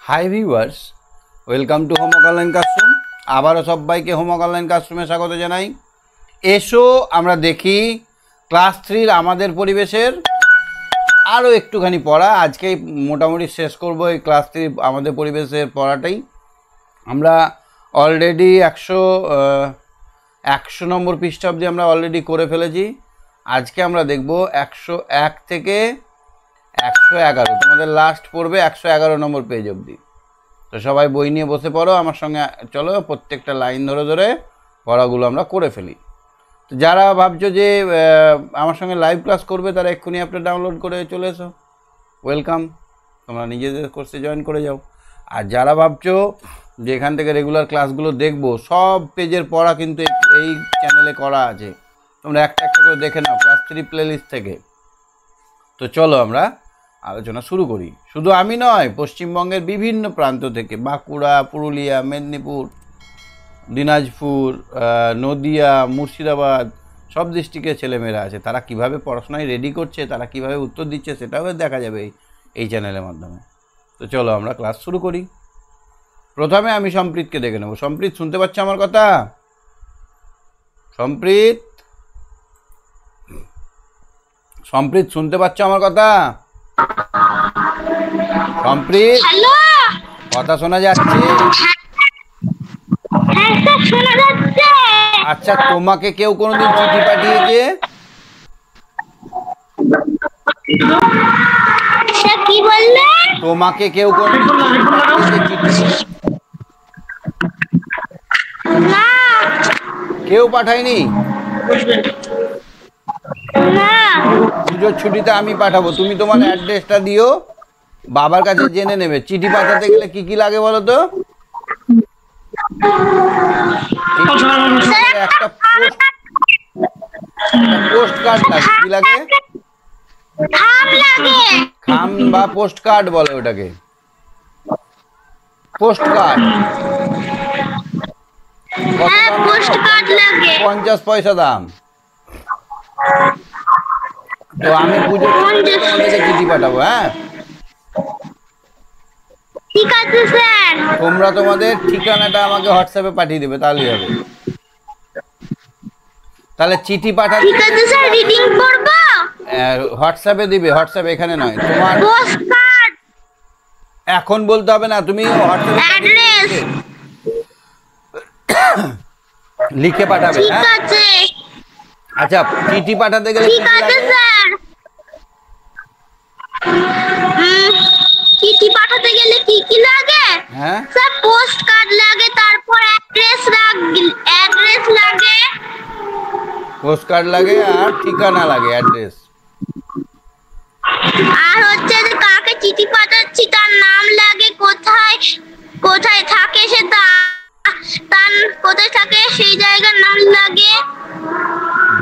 Hi viewers, welcome to homework online classroom. আবারও সবাইকে homework online ক্লাসরুমে স্বাগত জানাই। এসো আমরা দেখি ক্লাস 3 আমাদের পরিবেশের আরও একটুখানি পড়া। আজকেই মোটামুটি শেষ করব এই ক্লাস 3 আমাদের পরিবেশের পড়াটাই। আমরা অলরেডি 100 নম্বর পৃষ্ঠা অবধি আমরা অলরেডি করে ফেলেছি। আজকে আমরা দেখব 101 থেকে 111, তোমাদের লাস্ট পড়বে 111 নম্বর পেজ অবধি। তো সবাই বই নিয়ে বসে পড়ো, আমার সঙ্গে চলো প্রত্যেকটা লাইন ধরে ধরে পড়াগুলো আমরা করে ফেলি। তো যারা ভাবছো যে আমার সঙ্গে লাইভ ক্লাস করবে তারা এক্ষুনি অ্যাপটা ডাউনলোড করে চলে এসো, ওয়েলকাম, তোমরা নিজেদের কোর্সে জয়েন করে যাও। আর যারা ভাবছো যে এখান থেকে রেগুলার ক্লাসগুলো দেখবো, সব পেজের পড়া কিন্তু এই চ্যানেলে করা আছে, তোমরা একটা একটা করে দেখে নাও ক্লাস 3 প্লেলিস্ট থেকে। তো চলো আমরা আলোচনা শুরু করি। শুধু আমি নয়, পশ্চিমবঙ্গের বিভিন্ন প্রান্ত থেকে, বাঁকুড়া, পুরুলিয়া, মেদিনীপুর, দিনাজপুর, নদিয়া, মুর্শিদাবাদ, সব ডিস্ট্রিক্টের ছেলেমেয়েরা আছে। তারা কিভাবে পড়াশোনায় রেডি করছে, তারা কিভাবে উত্তর দিচ্ছে, সেটাও দেখা যাবে এই চ্যানেলের মাধ্যমে। তো চলো আমরা ক্লাস শুরু করি। প্রথমে আমি সম্প্রীতকে দেখে নেব। সম্প্রীত, শুনতে পাচ্ছ আমার কথা? সম্প্রীত, সম্প্রীত শুনতে পাচ্ছ আমার কথা? সম্প্রীত, কথা শোনা যাচ্ছে? আচ্ছা, তোমাকে কেউ কোনোদিন চিঠি পাঠিয়েছে? কি বললে? তোমাকে কেউ কোনোদিন চিঠি? না, কেউ পাঠায়নি? না। পুজোর ছুটিতে আমি পাঠাবো, তুমি তোমার অ্যাড্রেসটা দিও, বাবার কাছে জেনে নেবে। চিঠি পাঠাতে গেলে কি কি লাগে বলো তো? একটা পোস্ট কার্ড লাগে। কি লাগে? খাম বা পোস্ট কার্ড বলে ওটাকে, পোস্ট কার্ড। 50 পয়সা দাম। তো আমি পুজো তোমাদেরকে চিঠি পাঠাবো। হ্যাঁ, ঠিক আছে স্যার। তোমরা তোমাদের ঠিকানাটা আমাকে হোয়াটসঅ্যাপে পাঠিয়ে দেবে, তাহলেই হবে। তাহলে চিঠি পাঠাতে ঠিক আছে স্যার, রিডিং করব। হোয়াটসঅ্যাপে দিবে, হোয়াটসঅ্যাপ এখানে নয়। তোমার পোস্ট কার্ড এখন বলতে হবে না, তুমি হোয়াটসঅ্যাপে অ্যাড্রেস লিখে পাঠাবে। ঠিক হ্যাঁ, আছে। আচ্ছা, চিঠি পাঠাতে গেলে ঠিক আছে স্যার। চিঠি পাঠাতে গেলে কি কি লাগে? হ্যাঁ স্যার, পোস্ট কার্ড লাগে, তারপর অ্যাড্রেস লাগে, পোস্ট কার্ড লাগে, আর ঠিকানা লাগে, অ্যাড্রেস। আর হচ্ছে যে কাকে চিঠি পাঠাচ্ছি তার নাম লাগে, কোথায় কোথায় থাকে সে, তার কোথায় থাকে সেই জায়গার নাম লাগে।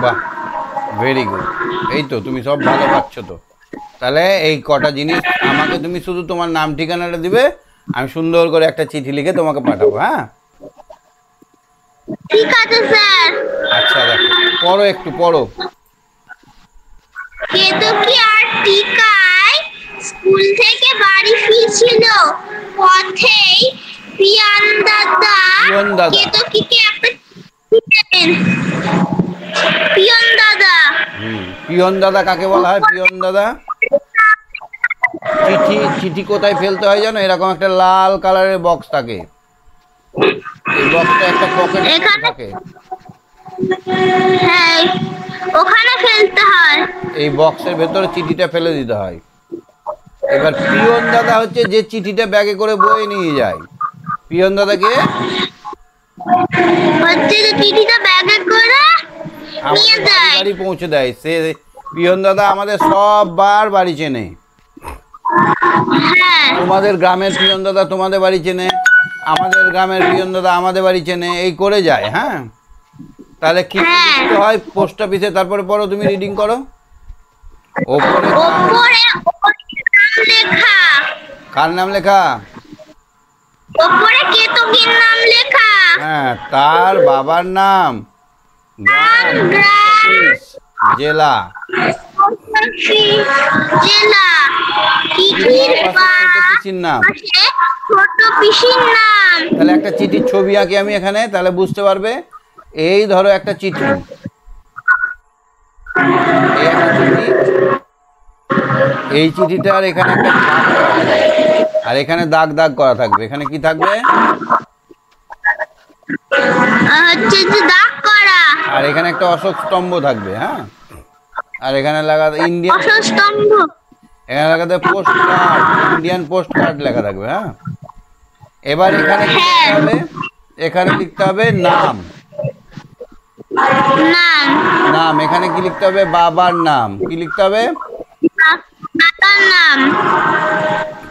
বাহ, ভেরি গুড। এই তো তুমি সব ভালো পাচ্ছ। তো তাহলে এই কটা জিনিস আমাকে তুমি শুধু তোমার নাম ঠিকানাটা দিবে, আমি সুন্দর করে একটা চিঠি লিখে তোমাকে পাঠাবো। হ্যাঁ, ঠিক আছে স্যার। আচ্ছা, দেখো পড়ো, একটু পড়ো। কেতকী আর টিকায় স্কুল থেকে বাড়ি ফিরছিল, পথেই পিয়ন দাদা কেতকীকে একটা পিয়ন দাদা। পিয়ন দাদা কাকে বলা হয়? পিয়ন দাদা চিঠি কোথায় ফেলতে হয় জানো? এরকম একটা লাল কালারের বক্স থাকে, এই বক্সটা একটা পকেটে থাকে। হ্যাঁ, ওখানে ফেলতে হয়। এই বক্সের ভেতরে চিঠিটা ফেলে দিতে হয়। এবার পিয়ন দাদা হচ্ছে যে চিঠিটা ব্যাগে করে বয়ে নিয়ে যায়। পিয়ন দাদাকে হচ্ছে যে চিঠিটা ব্যাগে করে নিয়ে যায়, বাড়ি পৌঁছে দেয়। সে পিয়ন দাদা আমাদের সববার বাড়ি চেনে। হ্যাঁ, তোমাদের গ্রামের পিয়ন দাদা তোমাদের বাড়ি চেনে, আমাদের গ্রামের পিয়ন দাদা আমাদের বাড়ি চেনে, এই করে যায়। হ্যাঁ, তাহলে কি লিখতে হয় পোস্ট অফিসে? তারপরে পড়ো, তুমি রিডিং করো। ওপরে নাম লেখা। কার নাম লেখা? ওপরে কেতকীর নাম লেখা। হ্যাঁ, তার বাবার নাম, জেলা, জেলা, চিঠির পিসির নাম, ছোট পিসির নাম। তাহলে একটা চিঠির ছবি আঁকি আমি এখানে, তাহলে বুঝতে পারবে। এই ধরো একটা চিঠি, এই একটা চিঠি, এই চিঠিটার এখানে একটা ছাপ করা থাকবে, আর এখানে দাগ দাগ করা থাকবে। এখানে কি থাকবে? হচ্ছে যে দাগ করা। আর এখানে একটা অশোক স্তম্ভ থাকবে। হ্যাঁ, আর এখানে লাগাতে ইন্ডিয়ান, অশোক স্তম্ভ। এখানে লাগাতে post card, Indian post card লেখা থাকবে। হ্যাঁ, এবার এখানে কি লিখতে হবে? এখানে লিখতে হবে নাম। নাম। নাম এখানে কি লিখতে হবে? বাবার নাম। কি লিখতে হবে? বাবার নাম।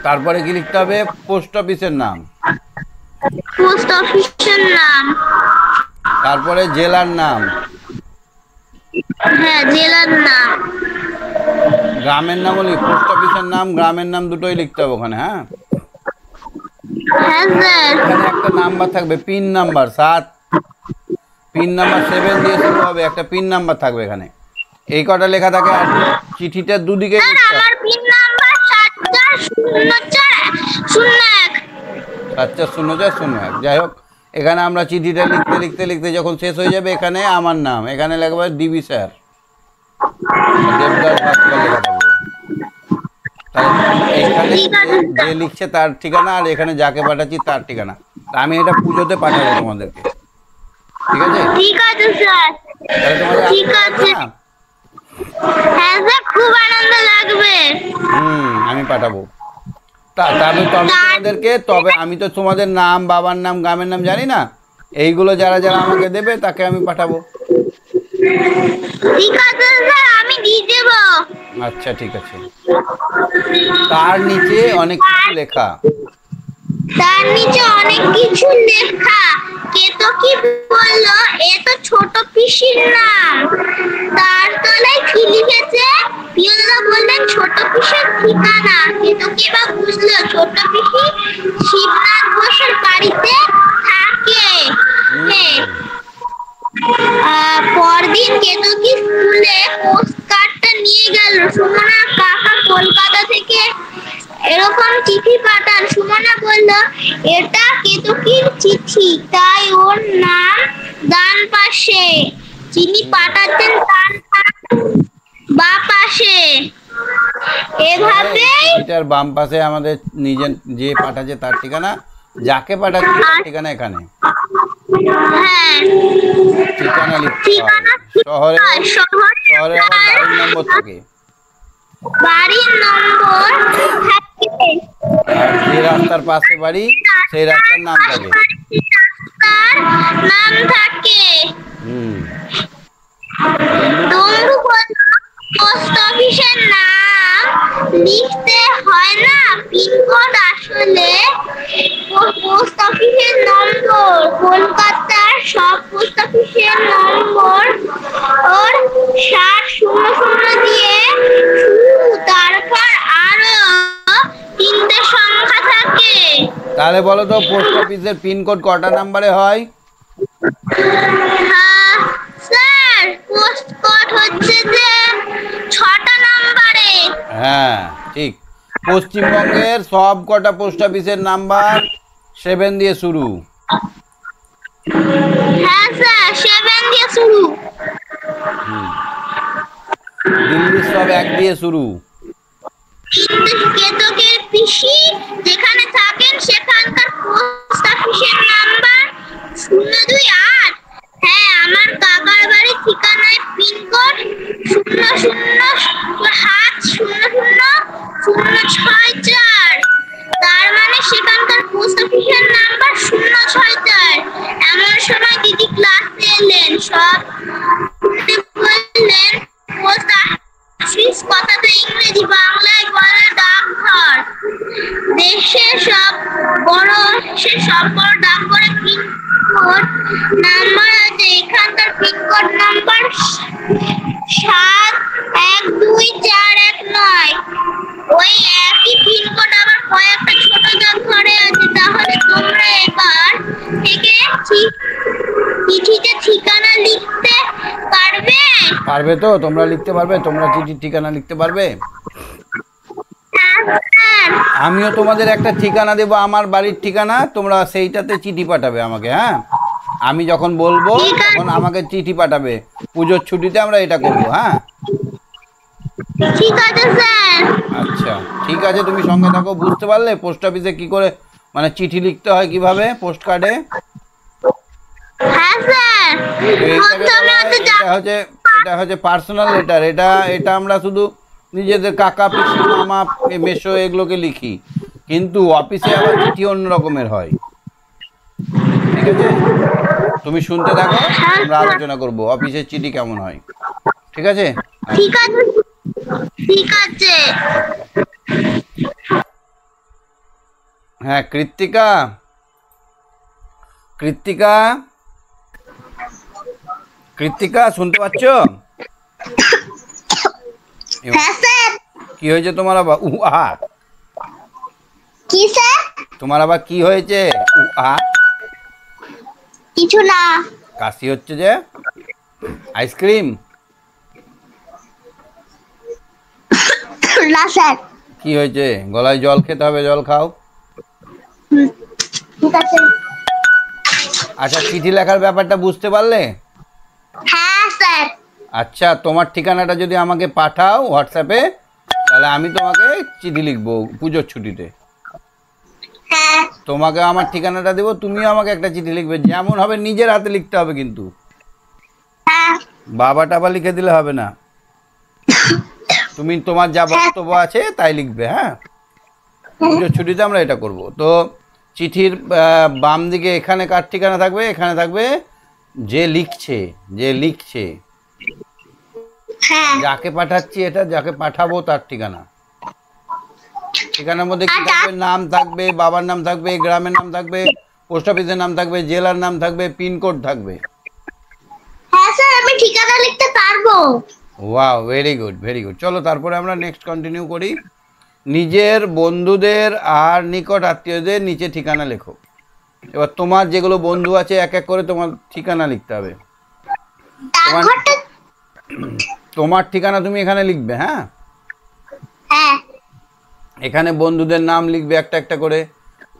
তারপরে কি লিখতে হবে? পোস্ট অফিসের নাম। পোস্ট অফিসের নাম। তারপরে জেলার নাম। হ্যাঁ, জেলার নাম। গ্রামের নামও পোস্ট অফিসের নাম, গ্রামের নাম দুটোই লিখতে হবে ওখানে। হ্যাঁ, হ্যাঁ স্যার। এখানে একটা নাম্বার থাকবে, পিন নাম্বার 7, পিন নাম্বার 7 দিয়ে শুরু হবে, একটা পিন নাম্বার থাকবে এখানে। এই কটা লেখা থাকে। আর চিঠিটার দুদিকে স্যার লিখতে হবে। আমার পিন নাম্বার 740401। 740401। যাই হোক, এখানে আমরা চিঠিটা লিখতে লিখতে লিখতে যখন শেষ হয়ে যাবে, এখানে আমার নাম, এখানে লিখবে ডিবি স্যার, দেবদাস ভাস্কর লেখা থাকবে। তাহলে এখানে যে লিখছে তার ঠিকানা, আর এখানে যাকে পাঠাচ্ছি তার ঠিকানা। তা আমি এটা পুজোতে পাঠাবো তোমাদেরকে, ঠিক আছে? ঠিক আছে স্যার। তাহলে তোমাদের ঠিক আছে। না? হ্যাঁ স্যার, খুব আনন্দ লাগবে। আমি পাঠাবো। তবে তোমাদেরকে, তবে আমি তো তোমাদের নাম, বাবার নাম, গ্রামের নাম জানি না। এইগুলো যারা যারা আমাকে দেবে তাকে আমি পাঠাবো। ঠিক আছে স্যার, আমি দিয়ে দেব। আচ্ছা, ঠিক আছে। তার নিচে অনেক কিছু লেখা। তার নিচে অনেক কিছু লেখা। কে তো কি বললো? এ তো ছোট পিসির নাম। তার তলায় কি লিখেছে? পিয়নদা বললেন ছোট পিসির ঠিকানা। কে তো কি বা বুঝলো? ছোট পিসি শিবনাথ ঘোষের বাড়িতে থাকে। পরদিন কেতকী স্কুলে পোস্ট কার্ডটা নিয়ে গেল। সুমনা কাকা কলকাতা থেকে এরকম চিঠি পাঠান। সুমনা বলল, এটা কেতকীর চিঠি, তাই ওর নাম ডান পাশে। যিনি পাঠাচ্ছেন তার নাম বাঁ পাশে। এভাবে এটার বাম পাশে আমাদের নিজের যে পাঠাচ্ছে তার ঠিকানা, যাকে পাঠাচ্ছে তার ঠিকানা এখানে। হ্যাঁ, ঠিকানা লিখতে ঠিকানা হবে। শহরে আবার বাড়ির নম্বর থাকে, বাড়ির নম্বর থাকে। আর যে রাস্তার পাশে বাড়ি সেই রাস্তার নাম থাকে। রাস্তার নাম থাকে। তরু বলল, পোস্ট অফিসের নাম লিখতে হয় না, পিনকোড। আসলে পোস্ট অফিসের নম্বর, কলকাতার সব পোস্ট অফিসের নম্বর ওর 700 দিয়ে শুরু, তারপর আরো 3টে সংখ্যা থাকে। তাহলে বলো তো, পোস্ট অফিসের পিনকোড কটা নাম্বারে হয়? স্যার, পোস্ট কোড হচ্ছে যে 6টা নম্বরে। হ্যাঁ, ঠিক। পশ্চিমবঙ্গের সব কটা পোস্ট অফিসের নাম্বার 7 দিয়ে শুরু। হ্যাঁ স্যার, 7 দিয়ে শুরু। দিল্লির সব 1 দিয়ে শুরু। কেতকের পিসি যেখানে থাকেন সেখানকার পোস্ট অফিসের নাম্বার 028। হ্যাঁ, আমার কাকার বাড়ির ঠিকানায় পিনকোড 007000064। তার মানে সেখানকার পোস্ট অফিসের নাম্বার 064। এমন সময় দিদি ক্লাসে এলেন। সব বললেন পোস্ট অফিস কথাটা ইংরেজি, বাংলায় বলে ডাকঘর। দেশের সব বড় ডাকঘরে পিনকোড নাম্বার আছে। এখানকার পিনকোড নাম্বার 712419। ওই একই পিনকোড আবার কয়েকটা ছোট ডাকঘরে আছে। তাহলে তোমরা এবার থেকে চিঠিতে ঠিকানা লিখতে পারবে? পারবে তো? তোমরা লিখতে পারবে? তোমরা চিঠির ঠিকানা লিখতে পারবে? হ্যাঁ, স্যার। আমিও তোমাদের একটা ঠিকানা দেবো, আমার বাড়ির ঠিকানা, তোমরা সেইটাতে চিঠি পাঠাবে আমাকে। হ্যাঁ, আমি যখন বলবো ঠিক আছে। তখন আমাকে চিঠি পাঠাবে। পুজোর ছুটিতে আমরা এটা করবো। হ্যাঁ, ঠিক আছে স্যার। আচ্ছা ঠিক আছে, তুমি সঙ্গে থাকো। বুঝতে পারলে পোস্ট অফিসে কি করে মানে চিঠি লিখতে হয়, কিভাবে পোস্ট কার্ডে? হ্যাঁ স্যার। প্রথমে হচ্ছে এটা হচ্ছে পার্সোনাল লেটার। এটা আমরা শুধু নিজেদের কাকা পিসি মামা মেসো এগুলোকে লিখি, কিন্তু অফিসে আবার চিঠি অন্য রকমের হয়। ঠিক আছে, তুমি শুনতে থাকো, আমরা আলোচনা করব অফিসের চিঠি কেমন হয়। ঠিক আছে? ঠিক আছে। ঠিক আছে। হ্যাঁ, কৃত্তিকা, কৃত্তিকা, কৃত্তিকা শুনতে পাচ্ছ? হ্যাঁ স্যার। কি হয়েছে তোমার আবার? আহা, কি স্যার? তোমার আবার কি হয়েছে? আহা, কিছু না। কাশি হচ্ছে যে? আইসক্রিম? না স্যার। কি হয়েছে? গলায় জল খেতে হবে, জল খাও। ঠিক আছে। আচ্ছা, চিঠি লেখার ব্যাপারটা বুঝতে পারলে? হ্যাঁ স্যার। আচ্ছা, তোমার ঠিকানাটা যদি আমাকে পাঠাও হোয়াটসঅ্যাপে, তাহলে আমি তোমাকে চিঠি লিখবো পুজোর ছুটিতে। হ্যাঁ। তোমাকে আমার ঠিকানাটা দেবো, তুমিও আমাকে একটা চিঠি লিখবে, যেমন হবে নিজের হাতে লিখতে হবে কিন্তু। হ্যাঁ। বাবা টাবা লিখে দিলে হবে না, তুমি তোমার যা বক্তব্য আছে তাই লিখবে। হ্যাঁ, পুজোর ছুটিতে আমরা এটা করব। তো চিঠির বাম দিকে এখানে কার ঠিকানা থাকবে? এখানে থাকবে যে লিখছে, যে লিখছে, হ্যাঁ। যাকে পাঠাচ্ছি, এটা যাকে পাঠাবো তার ঠিকানা। ঠিকানার মধ্যে কি থাকবে? নাম থাকবে, বাবার নাম থাকবে, গ্রামের নাম থাকবে, পোস্ট অফিসের নাম থাকবে, জেলার নাম থাকবে, পিনকোড থাকবে। হ্যাঁ স্যার, আমি ঠিকানা লিখতে পারবো। Wow, very good, very good. চলো তারপরে আমরা নেক্সট কন্টিনিউ করি। নিজের বন্ধুদের আর নিকট আত্মীয়দের নিচে ঠিকানা লেখো। এবার তোমার যেগুলো বন্ধু আছে এক এক করে তোমার ঠিকানা লিখতে হবে। ডাকঘরটা। তোমার ঠিকানা তুমি এখানে লিখবে। হ্যাঁ, হ্যাঁ। এখানে বন্ধুদের নাম লিখবে একটা একটা করে,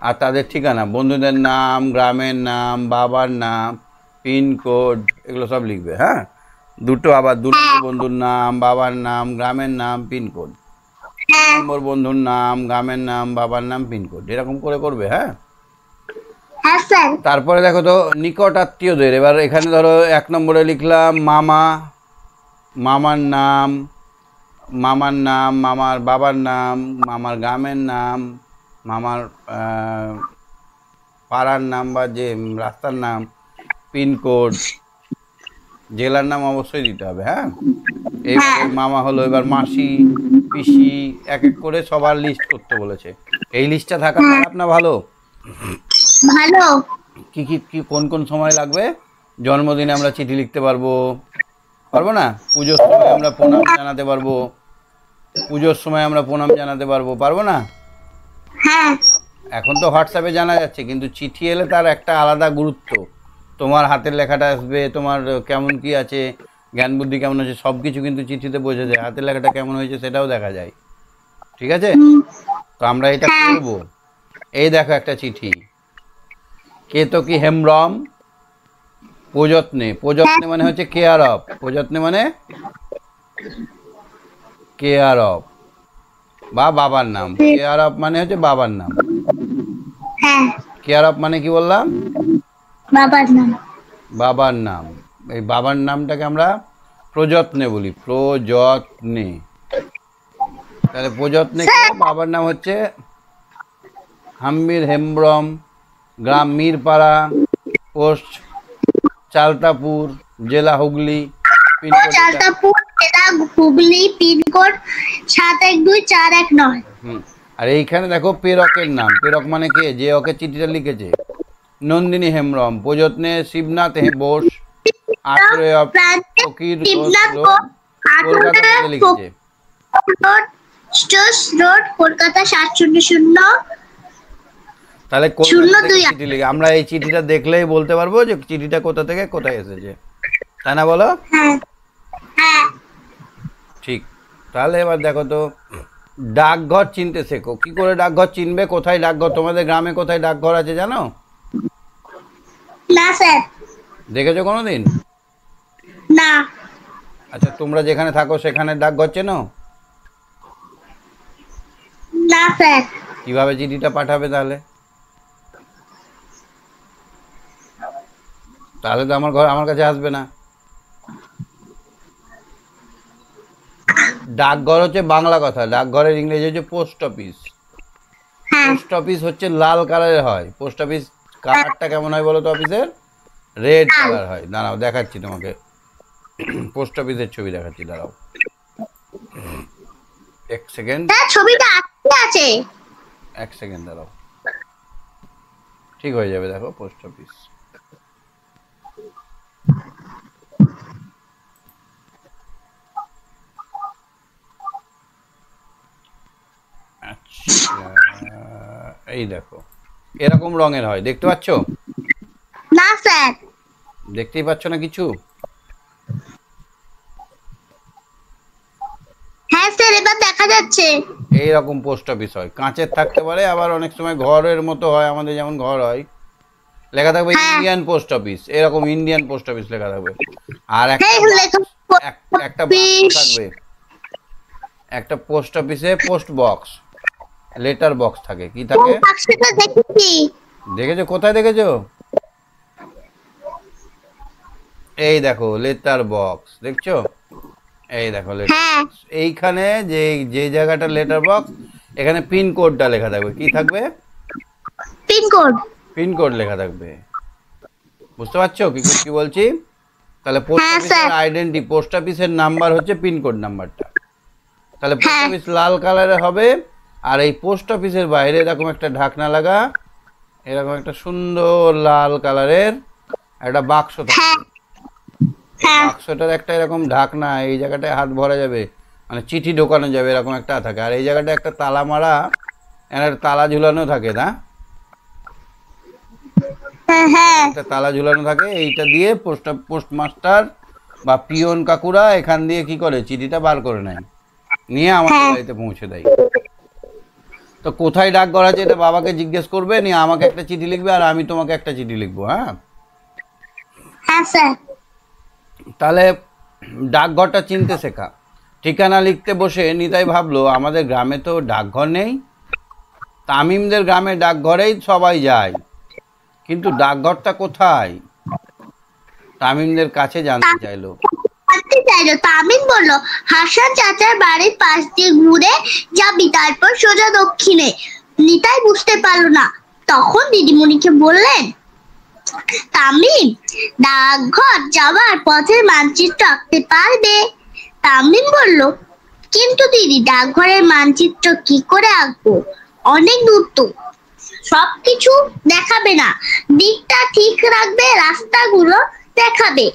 আর তাদের ঠিকানা, বন্ধুদের নাম, গ্রামের নাম, বাবার নাম, পিনকোড, এগুলো সব লিখবে। হ্যাঁ, দুটো নম্বর বন্ধুর নাম, বাবার নাম, গ্রামের নাম, পিনকোড। হ্যাঁ। নম্বর বন্ধুর নাম, গ্রামের নাম, বাবার নাম, পিনকোড, এরকম করে করবে। হ্যাঁ, হ্যাঁ স্যার। তারপরে দেখো তো নিকট আত্মীয়দের। এবার এখানে ধরো 1 নম্বরে লিখলাম মামা, মামার নাম, মামার নাম, মামার বাবার নাম, মামার গ্রামের নাম, মামার পাড়ার নাম বা যে রাস্তার নাম, পিনকোড, জেলার নাম অবশ্যই দিতে হবে। হ্যাঁ, এইবারে মামা হলো, এবার মাসি, পিসি, এক এক করে সবার লিস্ট করতে বলেছে। এই লিস্টটা থাকা খারাপ না ভালো? ভালো। কি কি কি কোন কোন সময় লাগবে? জন্মদিনে আমরা চিঠি লিখতে পারবো, পারবো না? পুজোর সময় আমরা প্রণাম জানাতে পারবো, পুজোর সময় আমরা প্রণাম জানাতে পারবো, পারবো না? হ্যাঁ। এখন তো হোয়াটসঅ্যাপে জানা যাচ্ছে, কিন্তু চিঠি এলে তার একটা আলাদা গুরুত্ব। তোমার হাতের লেখাটা আসবে, তোমার কেমন কি আছে, জ্ঞান বুদ্ধি কেমন আছে, সব কিছু কিন্তু চিঠিতে বোঝা যায়। হাতের লেখাটা কেমন হয়েছে সেটাও দেখা যায়। ঠিক আছে, তো আমরা এটা করব। এই দেখো একটা চিঠি, কেতকী হেমব্রম, প্রযত্নে। প্রযত্নে মানে হচ্ছে কেয়ার অফ, প্রযত্নে মানে কেয়ার অফ বা বাবার নাম। কেয়ার অফ মানে হচ্ছে বাবার নাম। হ্যাঁ। কেয়ার অফ মানে কি বললাম? বাবার নাম। বাবার নাম। এই বাবার নামটাকে আমরা প্রযত্নে বলি, প্রযত্নে। তাহলে প্রযত্নে কে? বাবার নাম হচ্ছে হাম্মির হেমব্রম, গ্রাম মিরপাড়া, পোস্ট চালতাপুর, জেলা হুগলি, পিনকোড চালতাপুর জেলা হুগলি, পিনকোড 712419। আর এইখানে দেখো প্রেরকের নাম। প্রেরক মানে কে? যে ওকে চিঠিটা লিখেছে, নন্দিনী হেমব্রম, প্রযত্নে শিবনাথ বোস, আশ্রয় ফকির কলকাতা থেকে লিখেছে। রোড কলকাতা 700। তাহলে চিঠি লিখে আমরা এই চিঠিটা দেখলেই বলতে পারবো যে চিঠিটা কোথা থেকে কোথায় এসেছে, তাই না বলো? হ্যাঁ। হ্যাঁ। ঠিক। তাহলে এবার দেখো তো, ডাকঘর চিনতে শেখো। কি করে ডাকঘর চিনবে? কোথায় ডাকঘর, তোমাদের গ্রামে কোথায় ডাকঘর আছে জানো? না স্যার। দেখেছো কোনোদিন? না। আচ্ছা, তোমরা যেখানে থাকো সেখানে ডাকঘর চেনো? না স্যার। কিভাবে চিঠিটা পাঠাবে তাহলে? তাহলে তো আমার কাছে আসবে না। ডাকঘর হচ্ছে বাংলা কথা, ডাকঘরের ইংরেজি হচ্ছে পোস্ট অফিস। হ্যাঁ। পোস্ট অফিস হচ্ছে লাল কালারের হয়। পোস্ট অফিস কালারটা কেমন হয় বলো তো? অফিসের রেড কালার হয়। দাঁড়াও দেখাচ্ছি তোমাকে, পোস্ট অফিসের ছবি দেখাচ্ছি, দাঁড়াও এক সেকেন্ড। স্যার ছবিটা আছে। এক সেকেন্ড দাঁড়াও, ঠিক হয়ে যাবে। দেখো পোস্ট অফিস, আচ্ছা এই দেখো এরকম রঙের হয়, দেখতে পাচ্ছ? না স্যার। দেখতেই পাচ্ছ না কিছু? হ্যাঁ স্যার, এবার দেখা যাচ্ছে। এইরকম পোস্ট অফিস হয়, কাঁচের থাকতে পারে, আবার অনেক সময় ঘরের মতো হয়, আমাদের যেমন ঘর হয়। লেখা থাকবে হ্যাঁ। ইন্ডিয়ান পোস্ট অফিস, এরকম ইন্ডিয়ান পোস্ট অফিস লেখা থাকবে। আর হ্যাঁ, লেখা একটা বক্স থাকবে, একটা পোস্ট অফিসে পোস্ট বক্স, লেটার বক্স থাকে। কি থাকে? সেটা দেখেছি। দেখেছো? কোথায় দেখেছো? এই দেখো লেটার বক্স, দেখছো? এই দেখো লেটার হ্যাঁ। বক্স। এইখানে যে যে জায়গাটা লেটার বক্স, এখানে পিন কোডটা লেখা থাকবে। কি থাকবে? পিনকোড। পিনকোড লেখা থাকবে। বুঝতে পারছো কি বলছি? তাহলে পোস্ট হ্যাঁ, অফিসের স্যার। আইডেন্টি, পোস্ট অফিসের নাম্বার হচ্ছে পিনকোড নাম্বারটা। তাহলে পোস্ট হ্যাঁ। অফিস লাল কালারের হবে। আর এই পোস্ট অফিসের বাইরে এরকম একটা ঢাকনা লাগা, এরকম একটা সুন্দর লাল কালারের একটা বাক্স হ্যাঁ। থাকবে। হ্যাঁ। বাক্সটার একটা এরকম ঢাকনা, এই জায়গাটায় হাত ভরা যাবে, মানে চিঠি ঢোকানো যাবে, এরকম একটা থাকে। আর এই জায়গাটা একটা তালা মারা, একটা তালা ঝুলানো থাকে না? হ্যাঁ। হ্যাঁ। একটা তালা ঝুলানো থাকে। এইটা দিয়ে পোস্টমাস্টার বা পিয়ন কাকুরা এখান দিয়ে কি করে, চিঠিটা বার করে নেয়, নিয়ে আমাদের বাড়িতে পৌঁছে দেয়। তো কোথায় ডাকঘর আছে এটা বাবাকে জিজ্ঞেস করবে, নিয়ে আমাকে একটা চিঠি লিখবে, আর আমি তোমাকে একটা চিঠি লিখবো। হ্যাঁ, হ্যাঁ স্যার। তাহলে ডাকঘরটা চিনতে শেখা। ঠিকানা লিখতে বসে নিতাই ভাবলো আমাদের গ্রামে তো ডাকঘর নেই, তামিমদের গ্রামে ডাকঘরেই সবাই যায়, কিন্তু ডাকঘরটা কোথায়? তামিমদের কাছে জানতে চাইলো। তামিম বলল, হাসান চাচার বাড়ির পাশ দিয়ে ঘুরে যাবি, তারপর সোজা দক্ষিণে। নিতাই বুঝতে পারলো না। তখন দিদিমণিকে বললেন, তামিম, ডাকঘর যাওয়ার পথের মানচিত্র আঁকতে পারবে? তামিম বলল, কিন্তু দিদি, ডাকঘরের মানচিত্র কি করে আঁকবো? অনেক দূর তো, সবকিছু দেখাবে না, দিকটা ঠিক রাখবে, রাস্তাগুলো দেখাবে।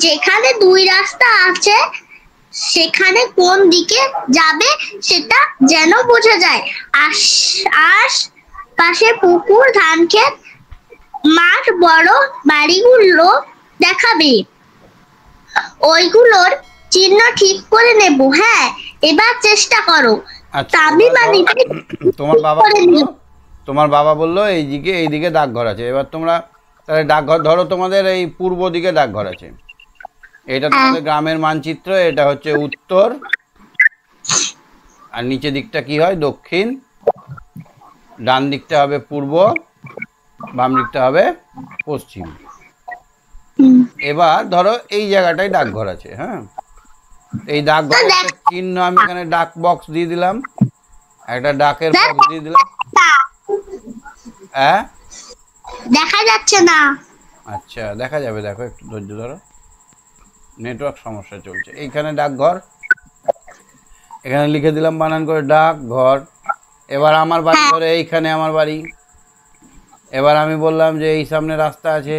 যেখানে দুই রাস্তা আছে সেখানে কোন দিকে যাবে সেটা যেন বোঝা যায়। আশ পাশে পুকুর, ধান ক্ষেত, মাঠ, বড় বাড়িগুলো দেখাবে। ওইগুলোর চিহ্ন ঠিক করে নেব। হ্যাঁ, এবার চেষ্টা করো। তামিম তোমার বাবা বললো এইদিকে ডাকঘর আছে। এবার তোমরা তাহলে ডাকঘর ধরো, তোমাদের এই পূর্ব দিকে ডাকঘর আছে, এটা তোমাদের গ্রামের মানচিত্র, এটা হচ্ছে উত্তর, আর নিচে দিকটা কি হয়? দক্ষিণ। ডান দিকটা হবে পূর্ব, বাম দিকটা হবে পশ্চিম। এবার ধরো এই জায়গাটায় ডাকঘর আছে। হ্যাঁ, এই ডাকঘরের চিহ্ন আমি এখানে ডাক বক্স দিয়ে দিলাম, একটা ডাকের বক্স দিয়ে দিলাম। হ্যাঁ, দেখা যাচ্ছে না। আচ্ছা দেখা যাবে, দেখো একটু ধৈর্য ধরো, নেটওয়ার্ক সমস্যা চলছে। এইখানে ডাকঘর, এখানে লিখে দিলাম বানান করে ডাকঘর। এবার আমার বাড়ি ধরে এইখানে আমার বাড়ি। এবার আমি বললাম যে এই সামনে রাস্তা আছে,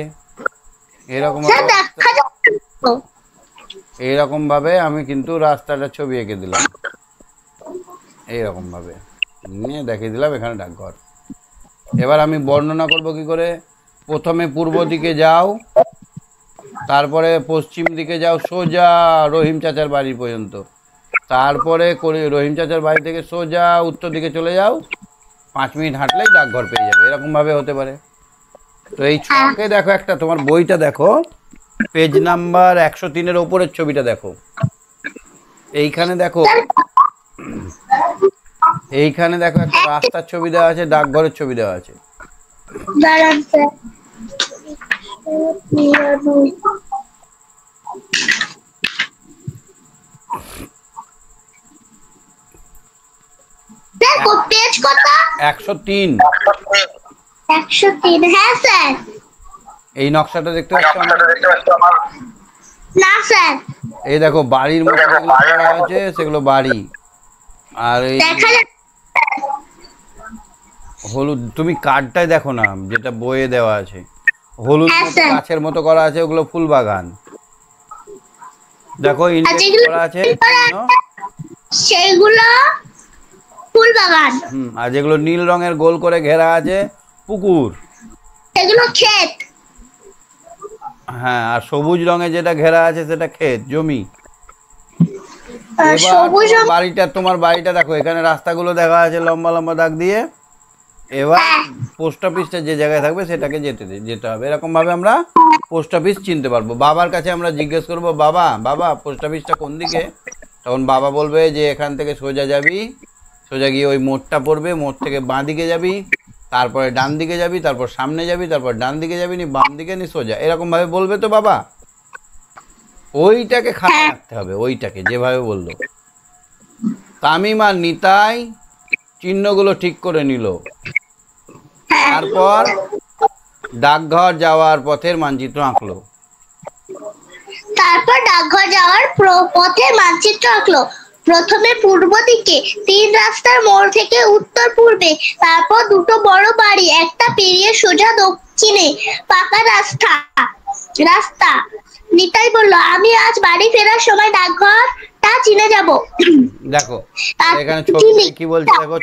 এইরকম ভাবে আমি কিন্তু রাস্তাটা ছবি এঁকে দিলাম, এইরকম ভাবে নিয়ে দেখিয়ে দিলাম এখানে ডাকঘর। এবার আমি বর্ণনা করব কি করে? প্রথমে পূর্ব দিকে যাও, তারপরে পশ্চিম দিকে যাও সোজা রহিম চাচার বাড়ি পর্যন্ত, তারপরে রহিম চাচার বাড়ি থেকে সোজা উত্তর দিকে চলে যাও, 5 মিনিট হাঁটলেই ডাকঘর পেয়ে যাবে। এরকম ভাবে হতে পারে। তো এই ছকে দেখো, একটা তোমার বইটা দেখো, পেজ নাম্বার 103-এর ওপরের ছবিটা দেখো। এইখানে দেখো, এইখানে দেখো একটা রাস্তার ছবি দেওয়া আছে, ডাকঘরের ছবি দেওয়া আছে। দাঁড়ান স্যার। দেখো পেজ কত? 103। 103। হ্যাঁ স্যার। এই নকশাটা দেখতে পাচ্ছ আমার? না স্যার। এই দেখো বাড়ির মতো যেগুলো করা আছে সেগুলো বাড়ি। আর এই দেখা যাচ্ছে হলুদ, তুমি কার্ডটাই দেখো না যেটা বইয়ে দেওয়া আছে, হলুদ হ্যাঁ, মতো স্যার। গাছের মতো করা আছে, ওগুলো ফুল বাগান। দেখো ইন্ডিকেট যেগুলো করা আছে চিহ্ন। সেইগুলো ফুল বাগান। আর যেগুলো নীল রঙের গোল করে ঘেরা আছে পুকুর। সেগুলো ক্ষেত। হ্যাঁ, আর সবুজ রঙে যেটা ঘেরা আছে সেটা ক্ষেত, জমি। আর এবার সবুজ তোমার বাড়িটা দেখো, এখানে রাস্তাগুলো দেখা আছে লম্বা লম্বা দাগ দিয়ে। এবার হ্যাঁ। পোস্ট অফিসটা যে জায়গায় থাকবে সেটাকে যেতে হবে। এরকম ভাবে আমরা পোস্ট অফিস চিনতে পারবো। বাবার কাছে আমরা জিজ্ঞেস করবো, বাবা বাবা পোস্ট অফিসটা কোন দিকে? তখন বাবা বলবে যে এখান থেকে সোজা যাবি, সোজা গিয়ে ওই মোড়টা পড়বে, মোড় থেকে বাঁ দিকে যাবি, তারপরে ডান দিকে যাবি, তারপর সামনে যাবি, তারপর ডান দিকে যাবি, নি বাম দিকে নি সোজা, এরকম ভাবে বলবে তো বাবা। ওইটাকে খাতায় রাখতে হবে, ওইটাকে যেভাবে বললো। তামিম আর নিতাই চিহ্নগুলো ঠিক করে নিল। তারপর ডাকঘর যাওয়ার পথের মানচিত্র আঁকলো। তারপর ডাকঘর যাওয়ার পথের মানচিত্র আঁকলো। প্রথমে পূর্ব দিকে 3 রাস্তার মোড় থেকে উত্তর পূর্বে, তারপর দুটো বড় বাড়ি, একটা পেরিয়ে সোজা দক্ষিণে পাকা রাস্তা। নিতাই বলল, আমি আজ বাড়ি ফেরার সময় ডাকঘরটা চিনে যাব। দেখো এখানে ছবিটাই কি বলছে, দেখো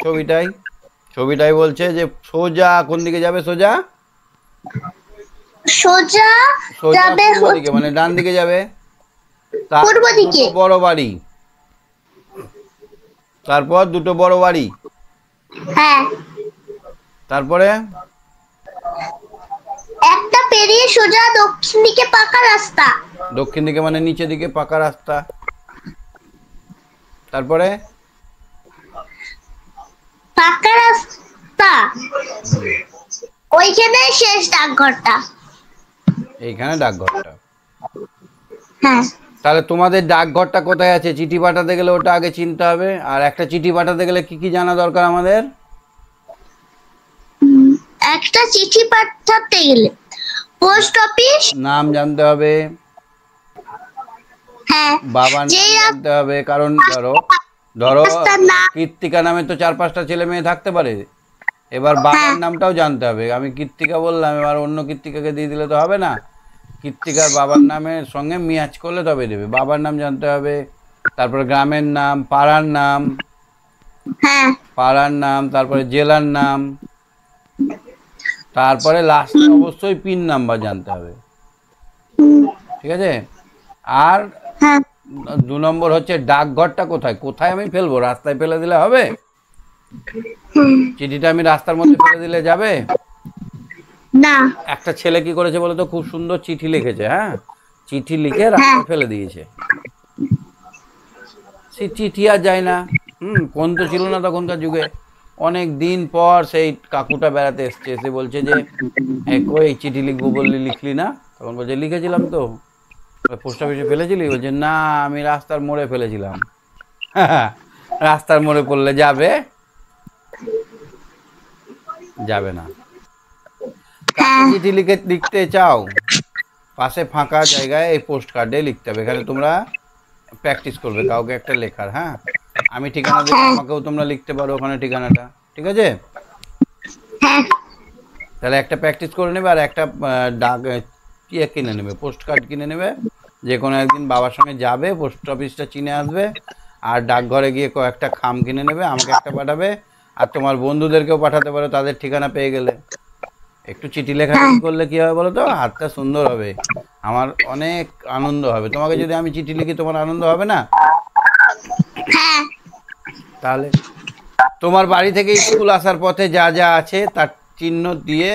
ছবিটাই বলছে যে সোজা কোন দিকে যাবে? সোজা সোজা যাবে পূর্ব দিকে, মানে ডান দিকে যাবে। পূর্ব দিকে। বড় বাড়ি, তারপর দুটো বড় বাড়ি, হ্যাঁ। তারপরে একটা পেরিয়ে সোজা দক্ষিণ দিকে পাকা রাস্তা। দক্ষিণ দিকে মানে নিচে দিকে পাকা রাস্তা। তারপরে পাকা রাস্তা, ওইখানে শেষ ডাকঘরটা। এইখানে ডাকঘরটা। হ্যাঁ। তাহলে তোমাদের ডাকঘরটা কোথায় আছে? চিঠি পাঠাতে গেলে ওটা আগে চিনতে হবে। আর একটা চিঠি পাঠাতে গেলে কি কি জানা দরকার আমাদের? একটা চিঠি পাঠাতে গেলে পোস্ট অফিস নাম জানতে হবে, হ্যাঁ, বাবার নাম জানতে হবে। কারণ ধরো রাস্তার নাম। কৃত্তিকা নামে তো 4-5টা ছেলে মেয়ে থাকতে পারে। এবার বাবার নামটাও জানতে হবে। আমি কৃত্তিকা বললাম, এবার অন্য কৃত্তিকাকে দিয়ে দিলে তো হবে না। কৃত্তিকার বাবার নামের সঙ্গে মিয়াজ করলে তবে দেবে। বাবার নাম জানতে হবে, তারপরে গ্রামের নাম, পাড়ার নাম, হ্যাঁ, তারপরে জেলার নাম, তারপরে লাস্টে অবশ্যই পিন নাম্বার জানতে হবে। ঠিক আছে? আর হ্যাঁ, 2 নম্বর হচ্ছে ডাকঘরটা কোথায়? কোথায় আমি ফেলবো? রাস্তায় ফেলে দিলে হবে? চিঠিটা আমি রাস্তার মধ্যে ফেলে দিলে যাবে? না। একটা ছেলে কি করেছে বলো তো, খুব সুন্দর চিঠি লিখেছে। হ্যাঁ, চিঠি লিখে রাস্তায় ফেলে দিয়েছে। সেই চিঠি আর যায় না। ফোন তো ছিল না তখনকার যুগে। অনেক দিন পর সেই কাকুটা বেড়াতে এসছে, এসে বলছে যে কই চিঠি লিখবো বললি, লিখলি না? তখন বলছে লিখেছিলাম তো। পোস্ট অফিসে ফেলেছিলি? বলছে না, আমি রাস্তার মোড়ে ফেলেছিলাম। রাস্তার মোড়ে পড়লে যাবে? যাবে না। চিঠি লিখতে চাও, পাশে ফাঁকা জায়গায় এই পোস্ট কার্ডে লিখতে হবে। এখানে তোমরা প্র্যাকটিস করবে কাউকে একটা লেখার। হ্যাঁ, আমি ঠিকানা দেবো, আমাকেও তোমরা লিখতে পারো ওখানে ঠিকানাটা। ঠিক আছে? তাহলে একটা প্র্যাকটিস করে নেবে, আর একটা কিনে নেবে, পোস্ট কার্ড কিনে নেবে। যে কোনো একদিন বাবার সঙ্গে যাবে, পোস্ট অফিসটা চিনে আসবে, আর ডাকঘরে গিয়ে কয়েকটা খাম কিনে নেবে, আমাকে একটা পাঠাবে, আর তোমার বন্ধুদেরকেও পাঠাতে পারো তাদের ঠিকানা পেয়ে গেলে। একটু চিঠি লেখালেখি করলে কি হবে বলো তো? হাতটা সুন্দর হবে, আমার অনেক আনন্দ হবে। তোমাকে যদি আমি চিঠি লিখি তোমার আনন্দ হবে না? হ্যাঁ। তাহলে তোমার বাড়ি থেকে স্কুল আসার পথে যা যা আছে তার চিহ্ন দিয়ে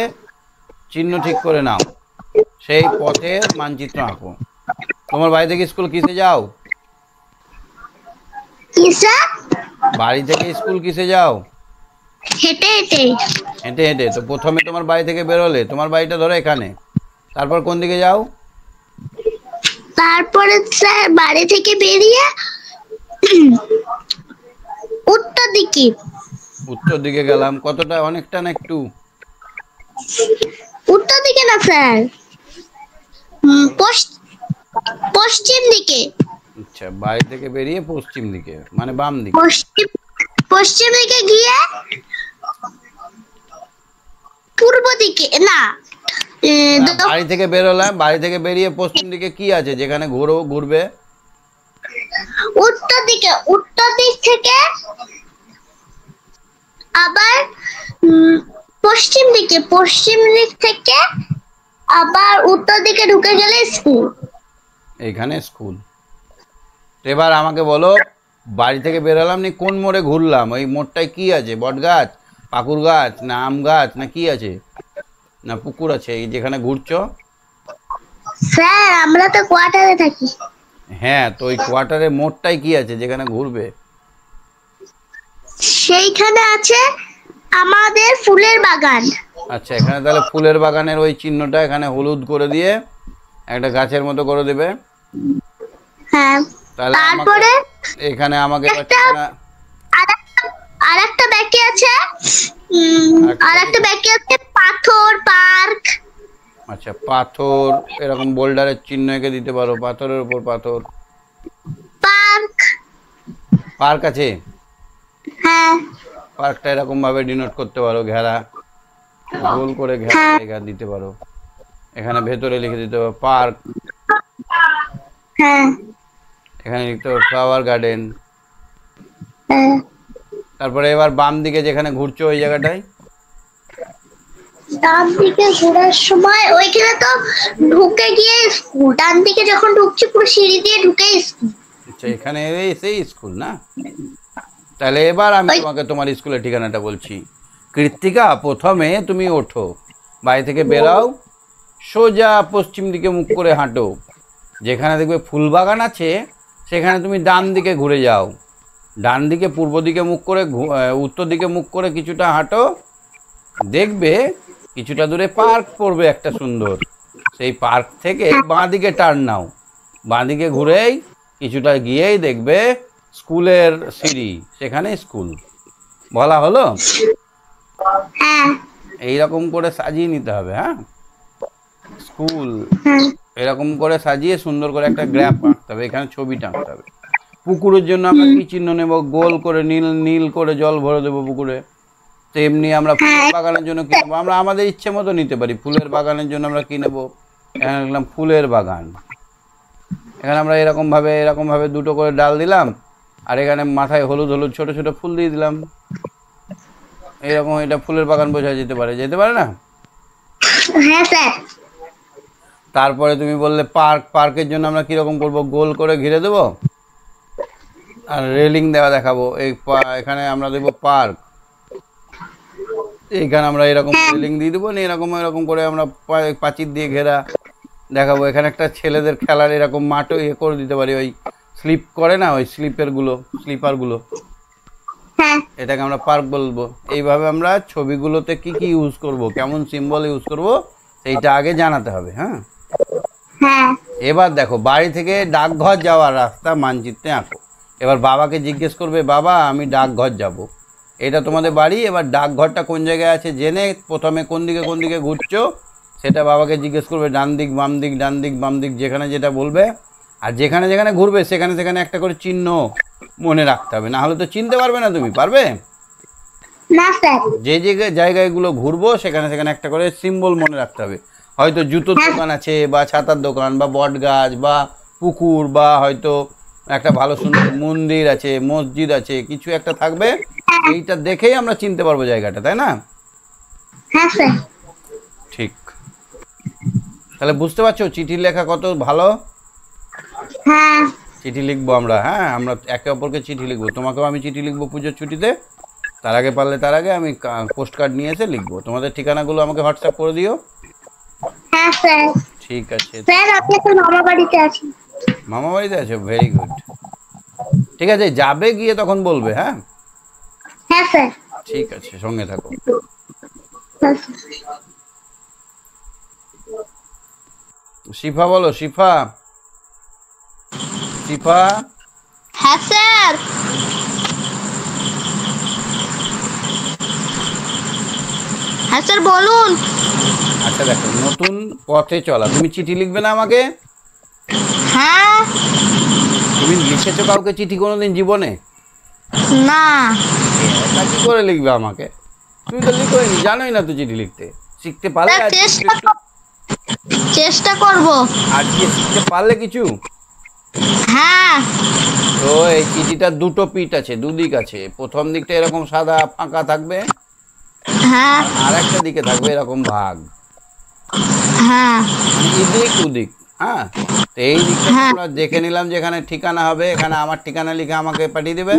চিহ্ন ঠিক করে নাও, সেই পথের মানচিত্র আঁকো। তোমার বাড়ি থেকে স্কুল কিসে যাও? কিসে? বাড়ি থেকে স্কুল কিসে যাও? হেঁটে হেঁটে। হেঁটে হেঁটে। তো প্রথমে তোমার বাড়ি থেকে বেরোলে, তোমার বাড়িটা ধরো এখানে, তারপর কোন দিকে যাও? তারপরে স্যার বাড়ি থেকে বেরিয়ে উত্তর দিকে। উত্তর দিকে গেলাম। কতটা? অনেকটা না একটু? উত্তর দিকে না স্যার, পশ্চিম দিকে। আচ্ছা, বাড়ি থেকে বেরিয়ে পশ্চিম দিকে, মানে বাম দিকে। পশ্চিম পশ্চিম দিকে গিয়ে পূর্ব দিকে না, না, বাড়ি থেকে বেরোলাম, বাড়ি থেকে বেরিয়ে পশ্চিম দিকে কি আছে যেখানে ঘুরবে? উত্তর দিকে। উত্তর দিক থেকে আবার পশ্চিম দিকে। পশ্চিম দিক থেকে আবার উত্তর দিকে ঢুকে গেলে স্কুল। এইখানে স্কুল। এবার আমাকে বলো, বাড়ি থেকে বেরোলাম নি, কোন মোড়ে ঘুরলাম? ওই মোড়টায় কি আছে? বট গাছ, পাকুর গাছ, না আম গাছ, না কি আছে, না পুকুর আছে এই যেখানে ঘুরছো? স্যার আমরা তো কোয়ার্টারে থাকি। হ্যাঁ, তো ওই কোয়ার্টারের মোড়টায় কি আছে যেখানে ঘুরবে? সেইখানে আছে আমাদের ফুলের বাগান। আচ্ছা, এখানে তাহলে ফুলের বাগানের ওই চিহ্নটা এখানে হলুদ করে দিয়ে একটা গাছের মতো করে দেবে। হ্যাঁ। তাহলে তারপরে এখানে আমাকে আরেকটা বাকি আছে, আরেকটা বাকি আছে পাথর পার্ক। আচ্ছা, পাথর, এরকম বোল্ডারের চিহ্ন এঁকে দিতে পারো, পাথরের উপর পাথর। পার্ক। পার্ক আছে? হ্যাঁ। পার্কটা এরকম ভাবে ডিনোট করতে পারো, ঘেরা, গোল করে ঘেরা জায়গা দিতে পারো। এখানে ভেতরে লিখে দিতে পারো পার্ক। হ্যাঁ। এখানে লিখতে পারো ফ্লাওয়ার গার্ডেন। হ্যাঁ। তারপরে এবার বাম দিকে যেখানে ঘুরছো ওই জায়গাটায় ডান দিকে ঘোরার সময় ওইখানে তো ঢুকে গিয়ে স্কুল। ডান দিকে যখন ঢুকছি পুরো সিঁড়ি দিয়ে ঢুকে স্কুল। আচ্ছা, এখানে এসে স্কুল না? তাহলে এবার আমি তোমাকে তোমার স্কুলের ঠিকানাটা বলছি। কৃত্তিকা, প্রথমে তুমি ওঠো, বাড়ি থেকে বেরাও, সোজা পশ্চিম দিকে মুখ করে হাঁটো, যেখানে দেখবে ফুল বাগান আছে সেখানে তুমি ডান দিকে ঘুরে যাও। ডান দিকে পূর্ব দিকে মুখ করে উত্তর দিকে মুখ করে কিছুটা হাঁটো, দেখবে কিছুটা দূরে পার্ক পড়বে একটা সুন্দর। সেই পার্ক থেকে বাঁ দিকে টার্ন নাও, বাঁ দিকে ঘুরেই কিছুটা গিয়েই দেখবে স্কুলের সিঁড়ি, সেখানে স্কুল। বলা হলো? হ্যাঁ। এইরকম করে সাজিয়ে নিতে হবে। হ্যাঁ, স্কুল হ্যাঁ। এরকম করে সাজিয়ে সুন্দর করে একটা গ্র্যাপ আঁকতে হবে, এখানে ছবি টাঁকতে হবে। পুকুরের জন্য আমরা কি চিহ্ন নেব? গোল করে নীল নীল করে জল ভরে দেবো পুকুরে। তেমনি আমরা ফুলের বাগানের জন্য কি নেবো? আমরা আমাদের ইচ্ছে মতো নিতে পারি। ফুলের বাগানের জন্য আমরা কি নেবো? এখানে লিখলাম ফুলের বাগান। এখানে আমরা এরকম ভাবে দুটো করে ডাল দিলাম, আর এখানে মাথায় হলুদ হলুদ ছোট ছোট ফুল দিয়ে দিলাম। এইরকম এটা ফুলের বাগান বোঝা যেতে পারে না? হ্যাঁ স্যার। তারপরে তুমি বললে পার্ক, পার্কের জন্য আমরা কিরকম করবো? গোল করে ঘিরে দেবো আর রেলিং দেওয়া দেখাবো। এখানে আমরা দেবো পার্ক, এইখানে আমরা এরকম রেলিং দিয়ে দেবো, এরকম করে আমরা পাঁচির দিয়ে ঘেরা দেখাবো। এখানে একটা ছেলেদের খেলার এরকম মাঠও করে দিতে পারি, ওই স্লিপ করে না, ওই স্লিপারগুলো, এটাকে আমরা পার্ক বলবো। এইভাবে আমরা ছবিগুলোতে কি কি ইউজ করব, কেমন সিম্বল ইউজ করব, সেইটা আগে জানাতে হবে। হ্যাঁ, এবার দেখো, বাড়ি থেকে ডাকঘর যাওয়ার রাস্তা মানচিত্রে আঁকো। এবার বাবাকে জিজ্ঞেস করবে, বাবা আমি ডাকঘর যাব। এটা তোমাদের বাড়ি, এবার ডাকঘরটা কোন জায়গায় আছে জেনে প্রথমে কোন দিকে ঘুরছো সেটা বাবাকে জিজ্ঞেস করবে। ডান দিক বাম দিক, ডান দিক বাম দিক, যেখানে যেটা বলবে। আর যেখানে যেখানে ঘুরবে সেখানে একটা করে চিহ্ন মনে রাখতে হবে, না হলে তো চিনতে পারবে না। তুমি পারবে? না স্যার। যে জায়গাগুলো ঘুরবো সেখানে একটা করে সিম্বল মনে রাখতে হবে। হয়তো জুতোর দোকান আছে, বা ছাতার দোকান, বা বট গাছ, বা পুকুর, বা হয়তো একটা ভালো সুন্দর মন্দির আছে, মসজিদ আছে, কিছু একটা থাকবে। এইটা দেখেই আমরা চিনতে পারবো জায়গাটা, তাই না? হ্যাঁ স্যার। ঠিক। তাহলে বুঝতে পারছো চিঠির লেখা কত ভালো? হ্যাঁ। চিঠি লিখবো আমরা, হ্যাঁ আমরা একে অপরকে চিঠি লিখবো, তোমাকেও আমি চিঠি লিখবো পুজোর ছুটিতে, তার আগে পারলে তার আগে আমি পোস্ট কার্ড নিয়ে এসে লিখবো। তোমাদের ঠিকানাগুলো আমাকে হোয়াটসঅ্যাপ করে দিও। হ্যাঁ স্যার। ঠিক আছে। স্যার আপনি তো মামা বাড়িতে আছেন। মামা বাড়িতে আছো, ভেরি গুড। ঠিক আছে, যাবে গিয়ে তখন বলবে। হ্যাঁ হ্যাঁ স্যার। ঠিক আছে, সঙ্গে থাকো। হ্যাঁ, স্যার। শিফা বলো, শিফা। শিফা। হ্যাঁ স্যার। হ্যাঁ স্যার বলুন। আচ্ছা দেখো, নতুন পথে চলা, তুমি চিঠি লিখবে না আমাকে? হ্যাঁ। তুমি লিখেছো কাউকে চিঠি কোনোদিন জীবনে? না। তা কি করে লিখবে আমাকে? তুমি তো লিখোই নি, জানোই না তো চিঠি লিখতে। শিখতে পারলে স্যার, আজকে চেষ্টা করব। আজকে শিখতে পারলে কিছু? হ্যাঁ। তো এই চিঠিটার দুটো পিঠ আছে, দুদিক আছে। প্রথম দিকটা এরকম সাদা ফাঁকা থাকবে, হ্যাঁ। আর একটা দিকে থাকবে এরকম ভাগ, হ্যাঁ। এদিক ওদিক। হ্যাঁ, তো এই দিকটা হ্যাঁ। আমরা দেখে নিলাম যে এখানে ঠিকানা হবে, এখানে আমার ঠিকানা লিখে আমাকে পাঠিয়ে দেবে,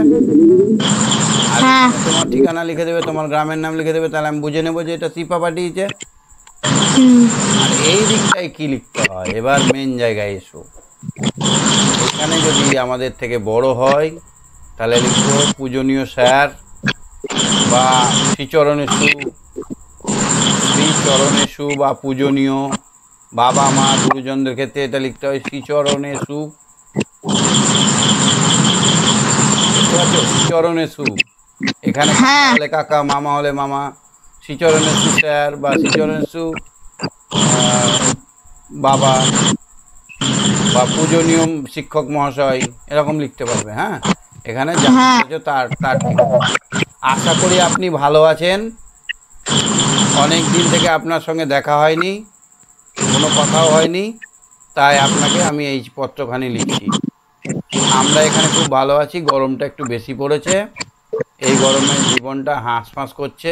আর হ্যাঁ। এখানে তোমার ঠিকানা লিখে দেবে, তোমার গ্রামের নাম লিখে দেবে, তাহলে আমি বুঝে নেবো যে এটা শিফা পাঠিয়েছে। হুম। আর এই দিকটায় কি লিখতে হয়, এবার মেন জায়গায় এসো। এখানে যদি আমাদের থেকে বড় হয় তাহলে লিখবো পূজনীয় স্যার বা শ্রীচরণেশু, শ্রীচরণেশু বা পূজনীয়। বাবা মা গুরুজনদের ক্ষেত্রে এটা লিখতে হয় শ্রীচরণেশু। শ্রীচরণেশু, এখানে হলে কাকা, মামা হলে মামা। শ্রীচরণেশু স্যার বা শ্রীচরণেশু বাবা বা পূজনীয় শিক্ষক মহাশয়, এরকম লিখতে পারবে। হ্যাঁ, এখানে তার তার আশা করি আপনি ভালো আছেন। অনেক দিন থেকে আপনার সঙ্গে দেখা হয়নি, কোনো কথাও হয়নি, তাই আপনাকে আমি এই পত্রখানি লিখছি। আমরা এখানে খুব ভালো আছি, গরমটা একটু বেশি পড়েছে, এই গরমে জীবনটা হাঁসফাঁস করছে,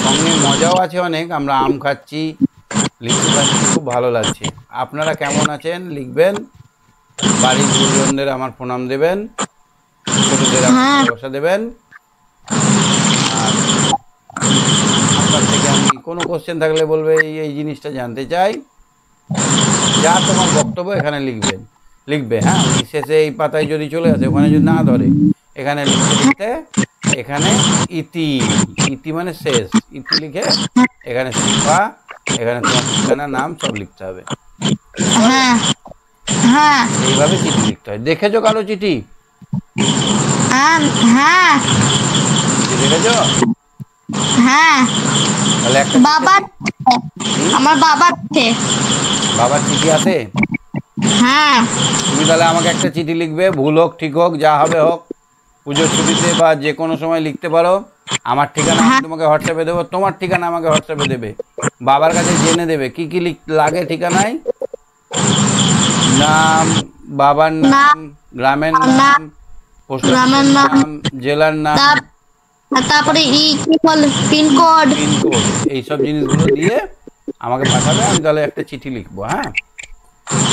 সঙ্গে মজাও আছে অনেক। আমরা আম খাচ্ছি, লিচু খাচ্ছি, খুব ভালো লাগছে। আপনারা কেমন আছেন লিখবেন, বাড়ির গুরুজনদের আমার প্রণাম দেবেন, ছোটদের আমার ভালোবাসা দেবেন। আর আপনার থেকে আমি কোনো কোশ্চেন থাকলে বলবে এই জিনিসটা জানতে চাই, যা তোমার বক্তব্য এখানে লিখবে। হ্যাঁ, শেষে এই পাতায় যদি চলে আসে, ওখানে যদি না ধরে, এখানে লিখতে এখানে ইতি, ইতি মানে শেষ, ইতি লিখে এখানে শিফা, এখানে তোমার ঠিকানা, নাম সব লিখতে হবে। এইভাবে চিঠি লিখতে হয়। দেখেছো কারো চিঠি? দেখেছো? হ্যাঁ। তাহলে একটা আমার বাবার চিঠি আছে। হ্যাঁ। তুমি তাহলে আমাকে একটা চিঠি লিখবে, ভুল হোক ঠিক হোক যা হবে হোক, পুজোর ছুটিতে বা যে কোনো সময় লিখতে পারো। আমার ঠিকানা আমি তোমাকে হোয়াটসঅ্যাপে দেবো, তোমার ঠিকানা আমাকে হোয়াটসঅ্যাপে দেবে। বাবার কাছে জেনে দেবে কি কি লাগে ঠিকানায়, নাম, বাবার নাম, গ্রামের নাম, পোস্ট অফিসের নাম, জেলার নাম, তারপরে পিনকোড, এইসব জিনিসগুলো দিয়ে আমাকে পাঠাবে। আমি তাহলে একটা চিঠি লিখবো।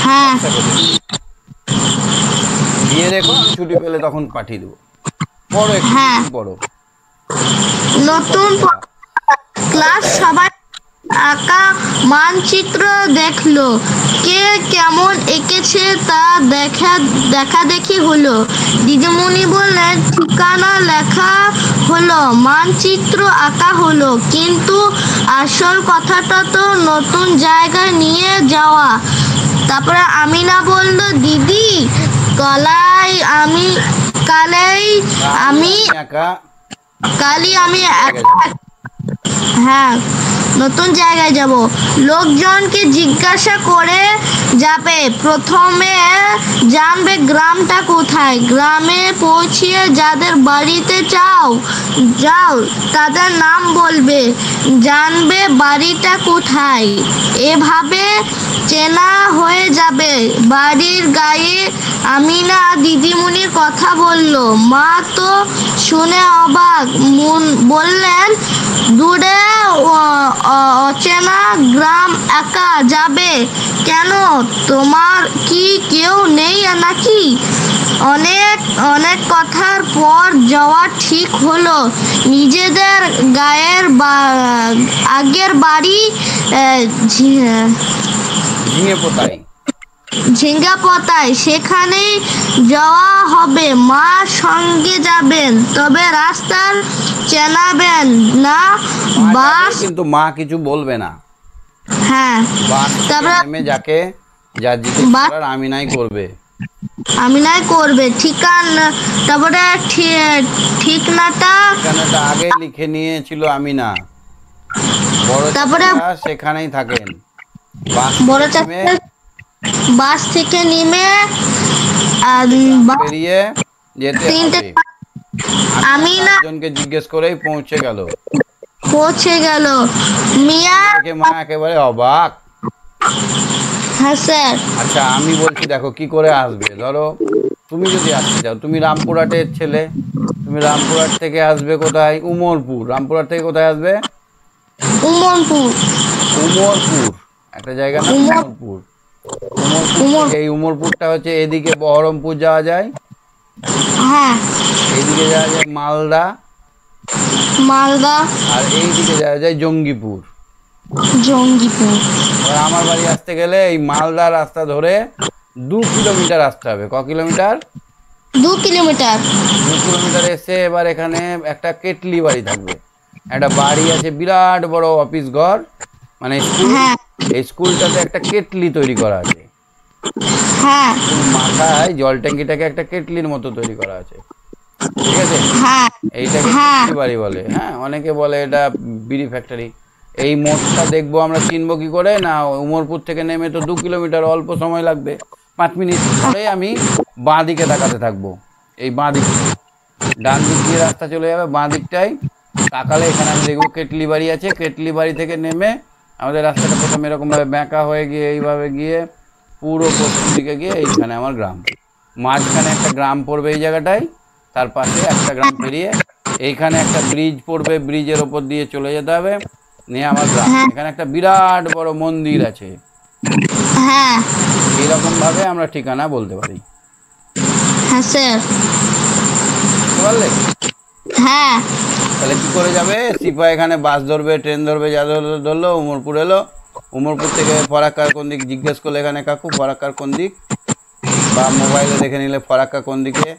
হ্যাঁ দিয়ে রেখো, আমি ছুটি পেলে তখন পাঠিয়ে দেবো। পড়ো একটু, পড়ো। নতুন ক্লাস সবাই আঁকা মানচিত্র দেখলো, কে কেমন এঁকেছে তা দেখা দেখি হলো। দিদিমণি বললেন ঠিকানা লেখা হলো, মানচিত্র আঁকা হলো, কিন্তু আসল কথাটা তো নতুন জায়গায় নিয়ে যাওয়া। তারপরে আমিনা বলল দিদি কালই আমি হ্যাঁ নতুন জায়গায় যাব। লোকজনকে জিজ্ঞাসা করে যাবে, প্রথমে জানবে গ্রামটা কোথায়। গ্রামে পৌঁছিয়ে যাদের বাড়িতে যাও তাদের নাম বলবে, জানবে বাড়িটা কোথায়। এভাবে চেনা হয়ে যাবে। বাড়ির গায়ে আমিনা দিদিমণির কথা বলল। মা তো শুনে অবাক, বললেন, দূরে অচেনা গ্রাম একা যাবে কেন? তোমার কি কেউ নেই নাকি? অনেক অনেক কথার পর যাওয়া ঠিক হলো। নিজেদের গায়ের আগের বাড়ি ঝিঙ্গাপোতায়, সেখানেই যাওয়া হবে। মা সঙ্গে যাবেন, তবে রাস্তার চেনাবেন না। বাস কিন্তু মা কিছু বলবে না। হ্যাঁ, তারপরে যাকে যা জিজ্ঞেস করার আমিনাই করবে। আমিনাই করবে ঠিকানা। তারপরে ঠিকানাটা আগে লিখে নিয়েছিল আমিনা। তারপরে সেখানেই থাকেন। বড় চাচা বাস থেকে নেমে বেরিয়ে যেতে হবে। আমিনা একজনকে জিজ্ঞেস করেই পৌঁছে গেল। মিয়া মা একেবারে অবাক। হ্যাঁ স্যার। আচ্ছা আমি বলছি, দেখো কি করে আসবে। ধরো তুমি যদি আসতে চাও, তুমি রামপুরহাটের ছেলে, তুমি রামপুরহাট থেকে আসবে কোথায়? উমরপুর। রামপুরহাট থেকে কোথায় আসবে? উমরপুর একটা জায়গা না, উমরপুর। এই উমরপুরটা হচ্ছে এদিকে বহরমপুর যাওয়া যায়, হ্যাঁ, এইদিকে যাওয়া যায় মালদা, আর এইদিকে যাওয়া যায় জঙ্গিপুর। আমার বাড়ি আসতে গেলে এই মালদা রাস্তা ধরে 2 কিলোমিটার আসতে হবে। ক কিলোমিটার? 2 কিলোমিটার। 2 কিলোমিটার এসে এবার এখানে একটা কেটলি বাড়ি থাকবে। একটা বাড়ি আছে, বিরাট বড় অফিস ঘর, মানে স্কুল। এই স্কুলটাতে একটা কেটলি তৈরি করা আছে। হ্যাঁ, মাথায় জল ট্যাঙ্কিটাকে একটা কেটলির মতো তৈরি করা আছে, ঠিক আছে? এইটাকে কেটলি বাড়ি বলে। হ্যাঁ, অনেকে বলে এটা বিড়ি ফ্যাক্টরি। এই মোড়টা দেখবো আমরা, চিনবো কি করে? না, উমরপুর থেকে নেমে তো 2 কিলোমিটার, অল্প সময় লাগবে, 5 মিনিট পরে আমি বাঁ দিকে তাকাতে থাকবো। এই বাঁ দিক, ডান দিক দিয়ে রাস্তা চলে যাবে, বাঁ দিকটাই তাকালে এখানে আমি দেখবো কেটলি বাড়ি আছে। কেটলি বাড়ি থেকে নেমে আমাদের রাস্তাটা প্রথমে এরকমভাবে ব্যাঁকা হয়ে গিয়ে এইভাবে গিয়ে পুরো পশ্চিম দিকে গিয়ে এইখানে আমার গ্রাম। মাঝখানে একটা গ্রাম পড়বে এই জায়গাটায়, তার পাশে একটা গ্রাম পেরিয়ে এইখানে একটা ব্রিজ পড়বে, ব্রিজের ওপর দিয়ে চলে যেতে হবে, নিয়ে আমার গ্রাম। এখানে একটা বিরাট বড় মন্দির আছে। হ্যাঁ, এইরকম ভাবে আমরা ঠিকানা বলতে পারি। হ্যাঁ স্যার। বুঝতে পারলে? হ্যাঁ। তাহলে কি করে যাবে? সিপাই এখানে বাস ধরবে, ট্রেন ধরবে, যা ধরলো, উমরপুর এলো। উমরপুর থেকে ফরাক্কার কোন দিক জিজ্ঞেস করলে এখানে কাকু ফরাক্কার কোন দিক, বা মোবাইলে দেখে নিলে ফরাক্কা কোন দিকে।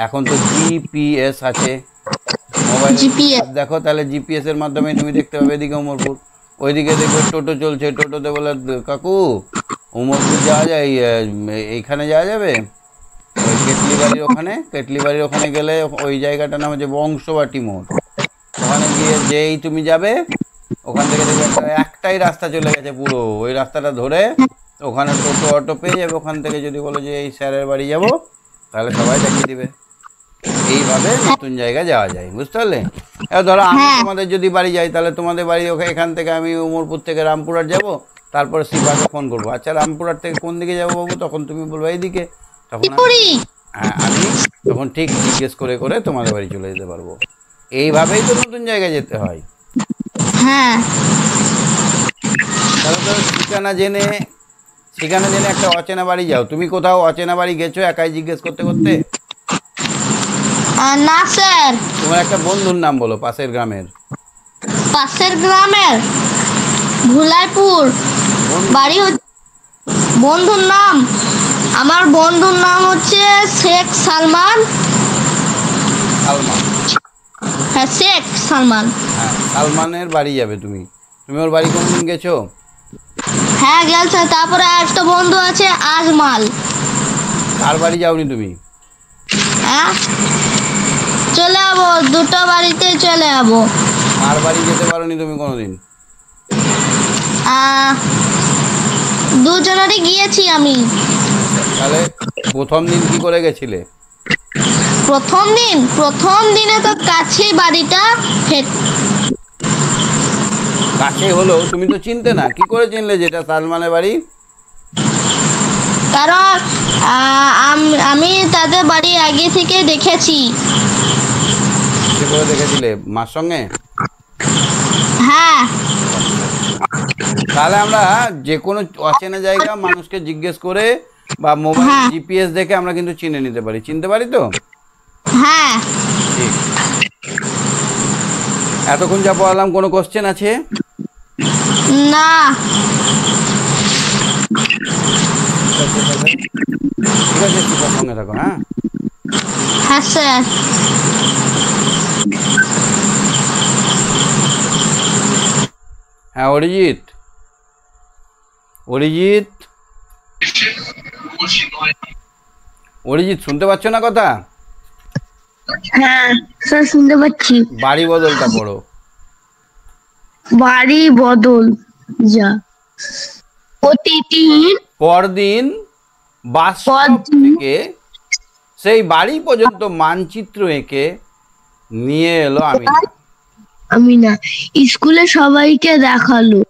এখন তো জিপিএস আছে মোবাইল, দেখো তাহলে জিপিএস এর মাধ্যমে তুমি দেখতে পাবে এদিকে উমরপুর। ওইদিকে দেখবে টোটো চলছে, টোটোতে বলে কাকু উমরপুর যাওয়া যায়, এইখানে যাওয়া যাবে? ওই কেটলি বাড়ির ওখানে গেলে ওই জায়গাটার নাম হচ্ছে বংশবাটি মোড়। ওখানে গিয়ে যেই তুমি যাবে, ওখান থেকে দেখবে একটাই রাস্তা চলে গেছে পুরো, ওই রাস্তাটা ধরে ওখানে টোটো অটো পেয়ে যাবে। ওখান থেকে যদি বলো যে এই স্যারের বাড়ি যাব, তাহলে সবাই দেখিয়ে দিবে। এইভাবে নতুন জায়গা যাওয়া যায়, বুঝতে পারলে? এবার ধরো আমি তোমাদের যদি বাড়ি যাই, তাহলে তোমাদের বাড়ি এখান থেকে আমি উমরপুর থেকে রামপুরহাট যাব, তারপরে সিপাকে ফোন করবো, আচ্ছা রামপুরহাট থেকে কোন দিকে যাবো বাবু? তখন তুমি বলবো এইদিকে। তখন আমি তখন ঠিক জিজ্ঞেস করে করে তোমাদের বাড়ি চলে যেতে পারবো। এইভাবেই তো নতুন জায়গায় যেতে হয়। হ্যাঁ, তাহলে তো ঠিকানা জেনে একটা অচেনা বাড়ি যাও। তুমি কোথাও অচেনা বাড়ি গেছো একাই জিজ্ঞেস করতে করতে? না স্যার। তোমার একটা বন্ধুর নাম বলো পাশের গ্রামের। ভুলাইপুর বাড়ি। বন্ধুর নাম, আমার বন্ধুর নাম হচ্ছে শেখ সালমান। হ্যাঁ, শেখ সালমান। হ্যাঁ, সালমানের বাড়ি যাবে তুমি। ওর বাড়ি কোনদিন গেছো? হ্যাঁ গেছে। তারপরে একটা বন্ধু আছে আজমাল। কার বাড়ি যাওনি তুমি? হ্যাঁ, চলে যাবো, দুটো বাড়িতে চলে যাবো। কার বাড়ি যেতে পারোনি তুমি কোনোদিন? দুজনেরই গিয়েছি আমি। তাহলে প্রথম দিন কি করে গেছিলে? প্রথম দিনে তো কাছেই বাড়িটা। কাছে হলো, তুমি তো চিনতে না, কি করে চিনলে যেটা সালমানের বাড়ি? কারণ আমি তাদের বাড়ি আগে থেকে দেখেছি। কিসে করে দেখেছিলে, মার সঙ্গে? হ্যাঁ। তাহলে আমরা যে কোনো অচেনা জায়গা মানুষকে জিজ্ঞেস করে বা মোবাইল হ্যাঁ। জিপিএস দেখে আমরা কিন্তু চিনে নিতে পারি, চিনতে পারি তো? হ্যাঁ। ঠিক। এতক্ষণ যা পড়ালাম কোনো কোশ্চেন আছে? না। ঠিক আছে, চিপার সঙ্গে থাকো। হ্যাঁ হ্যাঁ স্যার। হ্যাঁ অরিজিৎ, অরিজিৎ, অরিজিৎ শুনতে পাচ্ছ না কথা? হ্যাঁ স্যার শুনতে পাচ্ছি। বাড়ি বদলটা পড়ো। বাড়ি বদল যা প্রতিদিন পরদিন বাস থেকে সেই বাড়ি পর্যন্ত মানচিত্র এঁকে নিয়ে এলো আমি না স্কুলে সবাইকে দেখালো।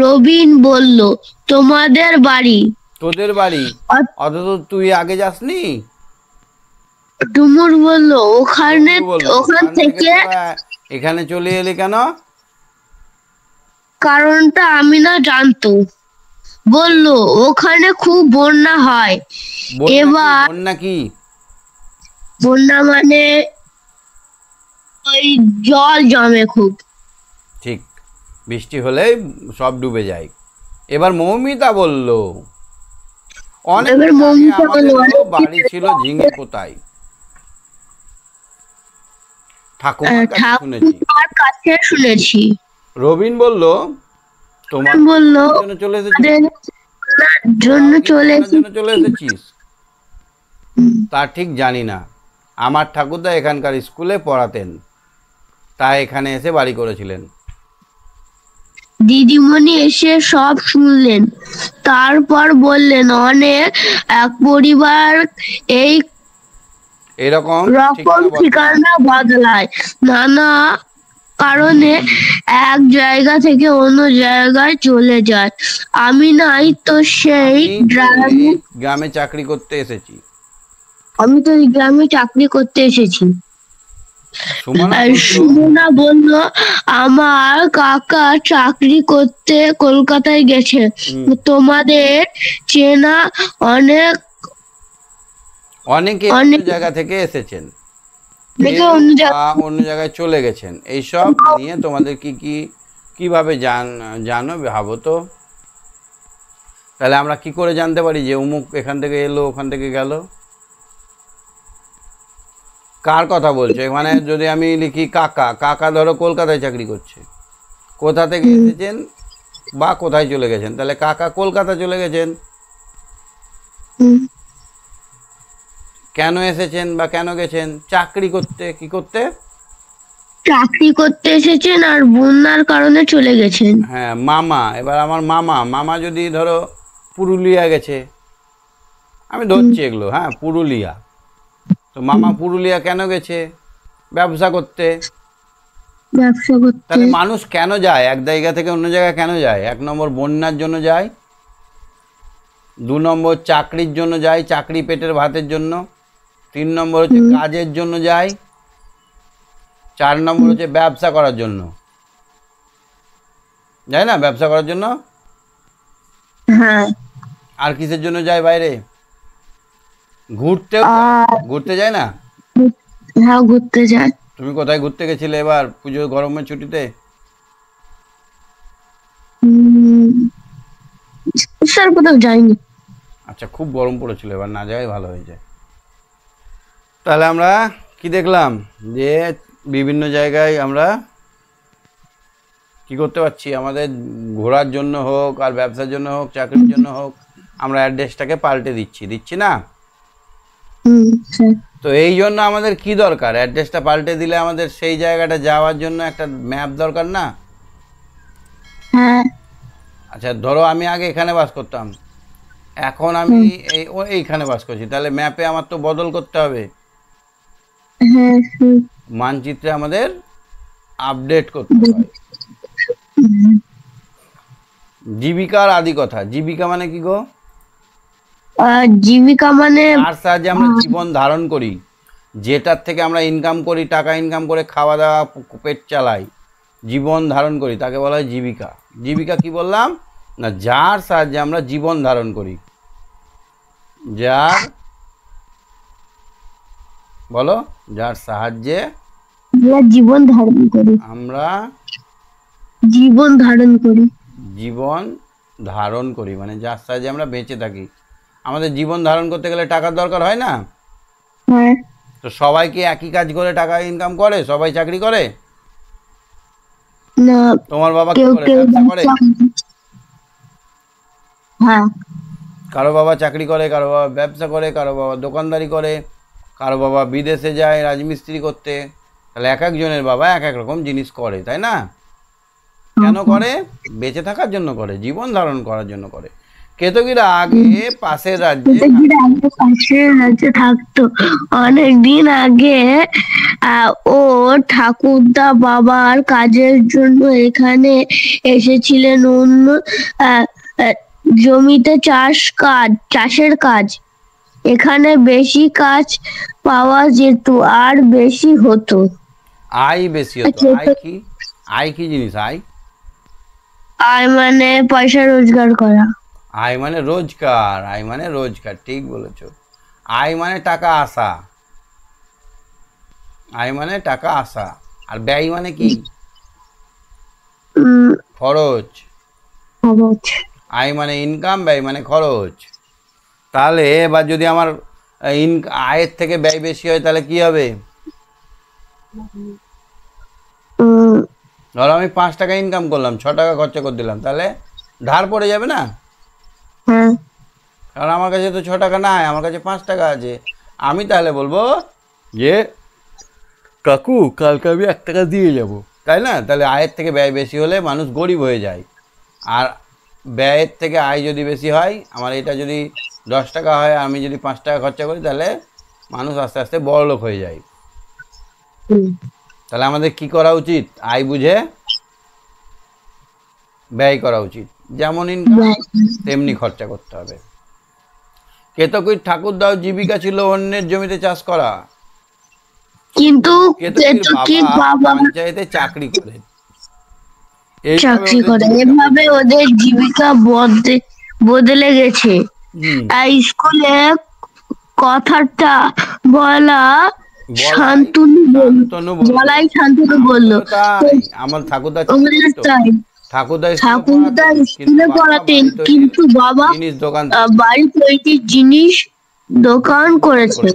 রবিন বলল তোমাদের বাড়ি। তোদের বাড়ি? অথচ তুই আগে যাসনি। ডুমুর বলল ওখান থেকে এখানে চলে এলি কেন? কারণটা আমি না জানতো। বলল ওখানে খুব বন্যা হয়। এবার বন্যা কি? বন্যা মানে ওই জল জমে খুব। ঠিক, বৃষ্টি হলে সব ডুবে যায়। এবার মৌমিতা বলল অনেক বাড়ি ছিল ঝিঙে পোতায়। ঠাকুমার কাছে শুনেছি। রবিন বলল তোমার জন্য চলে এসেছিস? তা ঠিক জানি না, আমার ঠাকুরদা এখানকার স্কুলে পড়াতেন, তাই এখানে এসে বাড়ি করেছিলেন। দিদিমণি এসে সব শুনলেন, তারপর বললেন অনেক এক পরিবার এরকম ঠিকানা বদলায় নানা কারণে, এক জায়গা থেকে অন্য জায়গায় চলে যায়। আমি নাই তো সেই গ্রামে চাকরি করতে এসেছি। আমি তো এই গ্রামে চাকরি করতে এসেছি। সুমনা বলল আমার কাকা চাকরি করতে কলকাতায় গেছে। তোমাদের চেনা অনেকে অন্য জায়গা থেকে এসেছেন, অন্য জায়গায় চলে গেছেন। এইসব নিয়ে তোমাদের কিভাবে জানো ভাবো তো। তাহলে আমরা কি করে জানতে পারি যে অমুক এখান থেকে এলো ওখান থেকে গেল? কার কথা বলছো এখানে? যদি আমি লিখি কাকা, কাকা ধরো কলকাতায় চাকরি করছে, কোথা থেকে এসেছেন বা কোথায় চলে গেছেন, তাহলে কাকা কলকাতা চলে গেছেন। কেন এসেছেন বা কেন গেছেন? চাকরি করতে। কি করতে? চাকরি করতে এসেছেন আর বন্যার কারণে চলে গেছেন। হ্যাঁ মামা, এবার আমার মামা যদি ধরো পুরুলিয়া গেছে, আমি ধরছি এগুলো, হ্যাঁ পুরুলিয়া, তো মামা পুরুলিয়া কেন গেছে? ব্যবসা করতে। তাহলে মানুষ কেন যায় এক জায়গা থেকে অন্য জায়গায় কেন যায়? 1 নম্বর বন্যার জন্য যায়, 2 নম্বর চাকরির জন্য যায়, চাকরি পেটের ভাতের জন্য, 3 নম্বর হচ্ছে কাজের জন্য যায়, 4 নম্বর হচ্ছে ব্যবসা করার জন্য যায় না? ব্যবসা করার জন্য। হ্যাঁ। আর কিসের জন্য যায় বাইরে? ঘুরতে যায় না? হ্যাঁ ঘুরতে যায়। তুমি কোথায় ঘুরতে গেছিলে এবার পুজো গরমের ছুটিতে? স্যার কোথাও যাইনি। আচ্ছা, খুব গরম পড়েছিল, এবার না যাওয়াই ভালো হয়ে যায়। তাহলে আমরা কি দেখলাম যে বিভিন্ন জায়গায় আমরা কি করতে পারছি, আমাদের ঘোরার জন্য হোক আর ব্যবসার জন্য হোক চাকরির জন্য হোক, আমরা অ্যাড্রেসটাকে পাল্টে দিচ্ছি না? তো এই জন্য আমাদের কি দরকার? অ্যাড্রেসটা পাল্টে দিলে আমাদের সেই জায়গাটা যাওয়ার জন্য একটা ম্যাপ দরকার না? হ্যাঁ। আচ্ছা ধরো আমি আগে এখানে বাস করতাম, এখন আমি এইখানে বাস করছি, তাহলে ম্যাপে আমার তো বদল করতে হবে, মানচিত্রে আমাদের আপডেট করতে হয়। জীবিকার আদি কথা। জীবিকা মানে কি গো? জীবিকা মানে তার সাহায্যে আমরা জীবন ধারণ করি, যেটার থেকে আমরা ইনকাম করি, টাকা ইনকাম করে খাওয়া দাওয়া পেট চালাই, জীবন ধারণ করি, তাকে বলা হয় জীবিকা। জীবিকা কি বললাম না, যার সাহায্যে আমরা জীবন ধারণ করি, যার, বলো, যার সাহায্যে জীবন ধারণ করি, আমরা জীবন ধারণ করি। জীবন ধারণ করি মানে যার সাহায্যে আমরা বেঁচে থাকি। আমাদের জীবন ধারণ করতে গেলে টাকার দরকার হয় না? হ্যাঁ। তো সবাই কি একই কাজ করে টাকা ইনকাম করে? সবাই চাকরি করে? না, তোমার বাবা কি কেউ করে? কেউ ব্যবসা করে? হ্যাঁ। কারো বাবা চাকরি করে, কারো বাবা ব্যবসা করে, কারো বাবা দোকানদারি করে, কারো বাবা বিদেশে যায় রাজমিস্ত্রি করতে। তাহলে এক একজনের বাবা এক এক রকম জিনিস করে, তাই না? কেন করে? বেঁচে থাকার জন্য করে, জীবন ধারণ করার জন্য করে। কেতকীরা আগে পাশের রাজ্যে পাশের রাজ্যে থাকতো। অনেকদিন আগে ও ঠাকুরদা বাবার কাজের জন্য এখানে এসেছিলেন। অন্য আহ, আহ, জমিতে চাষের কাজ। এখানে বেশি কাজ পাওয়া যেত আর বেশি হতো। আয় বেশি হতো। আয় কি? আয় কি জিনিস? আয় আর মানে পয়সা রোজগার করা। আয় মানে রোজগার, আয় মানে রোজগার, ঠিক বলেছো। আয় মানে টাকা আসা, আয় মানে টাকা আসা। আর ব্যয় মানে কি? খরচ। খরচ। আয় মানে ইনকাম, ব্যয় মানে খরচ। তাহলে এবার যদি আমার আয়ের থেকে ব্যয় বেশি হয় তাহলে কি হবে? ধরো আমি 5 টাকা ইনকাম করলাম, 6 টাকা খরচা করে দিলাম, তাহলে ধার পড়ে যাবে না? হ্যাঁ। কারণ আমার কাছে তো 6 টাকা নাই, আমার কাছে 5 টাকা আছে। আমি তাহলে বলবো যে কাকু কালকে আমি 1 টাকা দিয়ে যাব, তাই না? তাহলে আয়ের থেকে ব্যয় বেশি হলে মানুষ গরিব হয়ে যায়। আর ব্যয়ের থেকে আয় যদি বেশি হয়, আমার এটা যদি 10 টাকা হয়, আমি যদি 5 টাকা খরচা করি, তাহলে মানুষ আস্তে আস্তে বড়লোক হয়ে যায়। তাহলে আমাদের কি করা উচিত? আয় বুঝে ব্যয় করা উচিত। যেমন ইনকাম তেমনি খরচা করতে হবে। কেতকীর ঠাকুরদাও জীবিকা ছিল অন্যের জমিতে চাষ করা। কিন্তু কেতকীর বাবা পঞ্চায়েতে চাকরি করে। এভাবে ওদের জীবিকা বদলে গেছে। স্কুলে কথাটা বলা শান্তনু বললো। আমার ঠাকুরদা স্কুলে পড়াতেন, কিন্তু বাবা বাড়ি তৈরি জিনিস দোকান করেছে।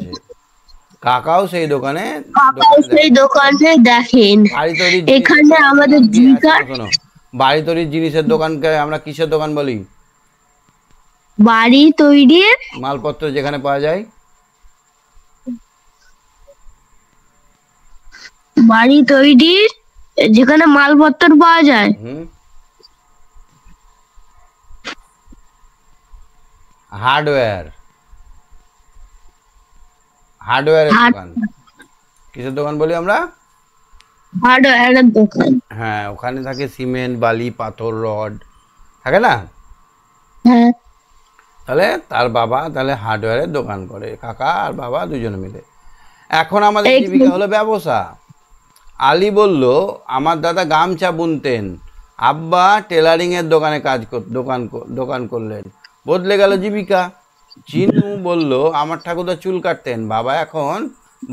কাকাও সেই দোকানে দেখেন। এখানে আমাদের জীবিকার বাড়ি তৈরির জিনিসের দোকানকে আমরা কিসের দোকান বলি? বাড়ি তৈরির মালপত্র যেখানে পাওয়া যায়। বাড়ি তৈরির যেখানে মালপত্র পাওয়া যায়। হার্ডওয়্যারের দোকান। কিসের দোকান বলি আমরা? হার্ডওয়্যারের দোকান। হ্যাঁ, ওখানে থাকে সিমেন্ট, বালি, পাথর, রড, থাকে না? হ্যাঁ। তাহলে তার বাবা তাহলে হার্ডওয়্যারের দোকান করে, কাকা আর বাবা দুজনে মিলে। এখন আমাদের জীবিকা হলো ব্যবসা। আলী বলল আমার দাদা গামছা বুনতেন, আব্বা টেলারিং এর দোকানে দোকান করলেন, বদলে গেল জীবিকা। চিনু বলল আমার ঠাকুরদা চুল কাটতেন, বাবা এখন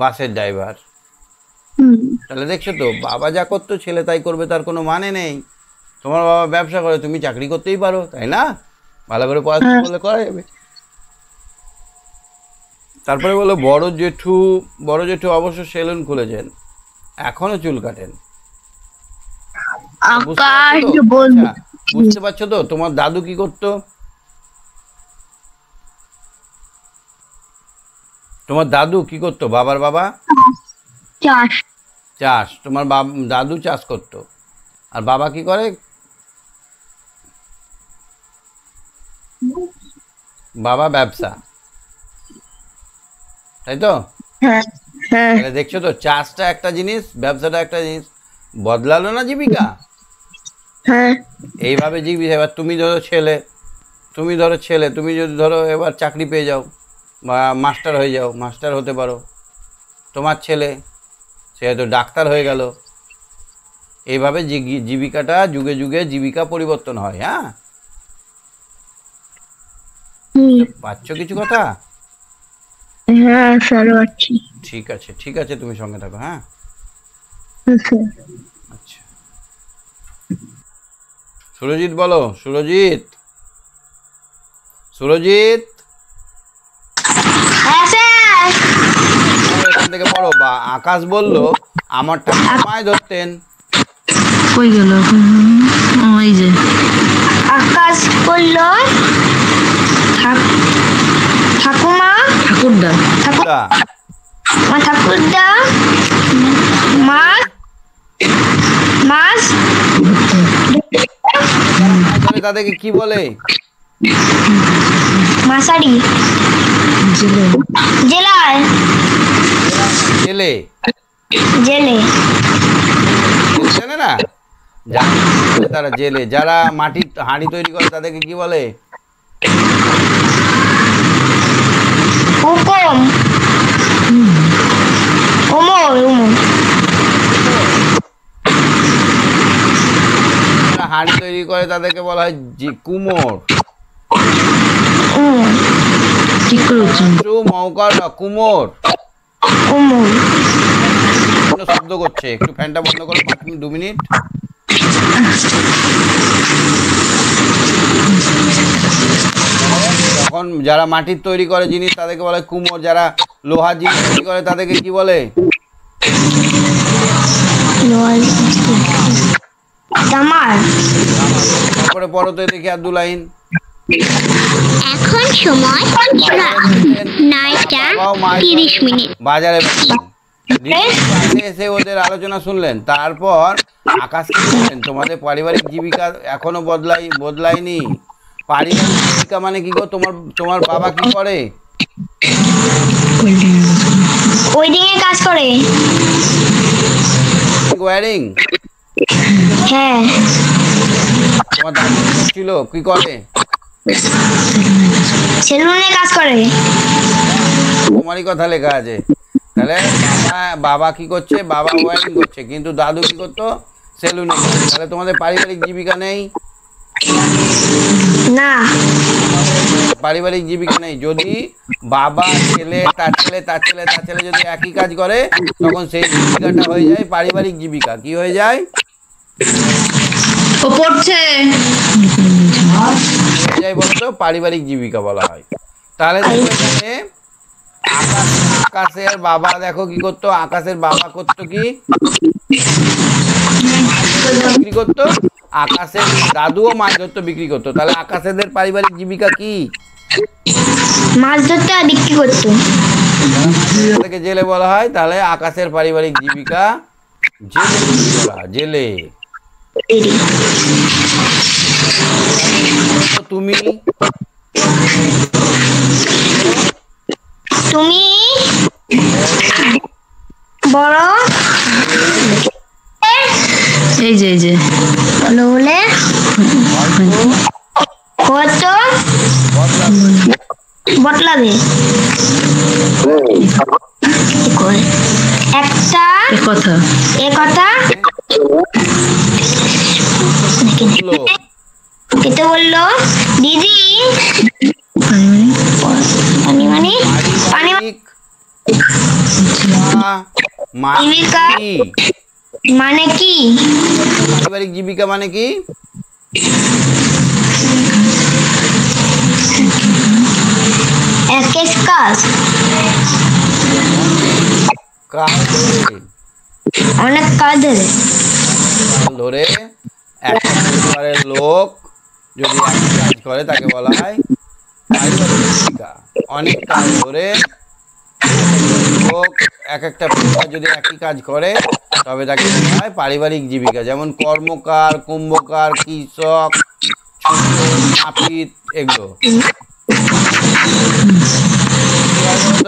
বাসের ড্রাইভার। তাহলে দেখছো তো, বাবা যা করতো ছেলে তাই করবে তার কোনো মানে নেই। তোমার বাবা ব্যবসা করে, তুমি চাকরি করতেই পারো, তাই না? ভালো করে পড়াশোনা করলে করা যাবে। তারপরে বললো বড় জেঠু অবশ্য সেলুন খুলেছেন, এখনো চুল কাটেন। বুঝতে পারছো তো? তোমার দাদু কি করতো? তোমার দাদু কি করতো? বাবার বাবা চাষ। তোমার দাদু চাষ করতো, আর বাবা কি করে? বাবা ব্যবসা, তাই তো? দেখছো তো, চাষটা একটা জিনিস, ব্যবসাটা একটা জিনিস, বদলালো না জীবিকা? এইভাবে জীবিকা। এবার তুমি ধরো ছেলে, তুমি ধরো ছেলে, তুমি যদি ধরো এবার চাকরি পেয়ে যাও বা মাস্টার হয়ে যাও, মাস্টার হতে পারো। তোমার ছেলে সে হয়তো ডাক্তার হয়ে গেল। এইভাবে জীবিকাটা যুগে যুগে জীবিকা পরিবর্তন হয়। হ্যাঁ, পাচ্ছ কিছু কথা? হ্যাঁ স্যার পাচ্ছি। ঠিক আছে, ঠিক আছে, তুমি সঙ্গে থাকো। হ্যাঁ, আচ্ছা। সুরজিৎ বলো, সুরজিৎ, সুরজিৎ হ্যাঁ স্যার। এখান থেকে পড়ো। বা আকাশ বলল আমার ঠাকুমা মাছ ধরতেন। কই গেল? ওই যে আকাশ বলল ঠাকুমা ঠাকুরদা। তা, ঠাকুরদা মাছ মাছ মাছ ধরে তাদেরকে কি বলে? মাসারি জেলে। জেলায় জেলে। জেলে জানে না তারা জেলে। যারা মাটির হাঁড়ি তৈরি করে তাদেরকে কি বলে? হুকুম উমর উমর যারা হাঁড়ি তৈরি করে তাদেরকে বলা হয় কুমোর। ঠিক করে উচ্চারণ। মৌকার কুমোর। উমর কোনো শব্দ করছে, একটু ফ্যানটা বন্ধ করো 2 মিনিট। তখন যারা মাটির তৈরি করে জিনিস তাদেরকে বলে কুমোর। যারা লোহার জিনিস তৈরি করে তাদেরকে কি বলে? তামার। তারপরে পড়ো তো দেখি আর 2 লাইন। এখন সময় 9:30 বাজারে এসে ওদের আলোচনা শুনলেন। তারপর আকাশ কি বললেন? তোমাদের পারিবারিক জীবিকা এখনো বদলায়নি। পারিবারিক জীবিকা মানে কি গো? তোমার বাবা কি করে? ওয়েডিং এ কাজ করে। ওয়্যারিং। হ্যাঁ। তোমার দাদু ছিল কি করে? সেলুনে কাজ করে। তোমারই কথা লেখা আছে। তাহলে বাবা কি করছে? বাবা ওয়্যারিং করছে, কিন্তু দাদু কি করতো? সেলুনে। তাহলে তোমাদের পারিবারিক জীবিকা নেই? না, পারিবারিক জীবিকা নেই। যদি বাবা ছেলে তার ছেলে তার ছেলে তার ছেলে যদি একই কাজ করে তখন সেই জীবিকাটা হয়ে যায় পারিবারিক জীবিকা। কি হয়ে যায়? ও পড়ছে। বলতো পারিবারিক জীবিকা বলা হয়। তাহলে আকাশের বাবা দেখো কি করতো? আকাশের বাবা করতো কি? বিক্রি করতো। আকাশের দাদুও মাছ ধরতো, বিক্রি করতো। তাহলে আকাশেদের পারিবারিক জীবিকা কি? মাছ ধরতে আর বিক্রি করতো। তাদেরকে জেলে বলা হয়। তাহলে আকাশের পারিবারিক জীবিকা জেলে। তুমি তুমি বড় এই যে বলে কত বটলাবে একটা কথা। এ কথা কেটে বললো দিদি পানি মানে পানি জীবিকা মানে কি? পারিবারিক জীবিকা মানে কি? অনেক কাজ ধরে একটা পরিবারের লোক যদি একই কাজ করে তাকে বলা হয় পারিবারিক জীবিকা। অনেক কাজ ধরে লোক একটা পরিবার যদি একই কাজ করে তবে তাকে বলা হয় পারিবারিক জীবিকা। যেমন কর্মকার, কুম্ভকার, কৃষক, নাপিত, এগুলো।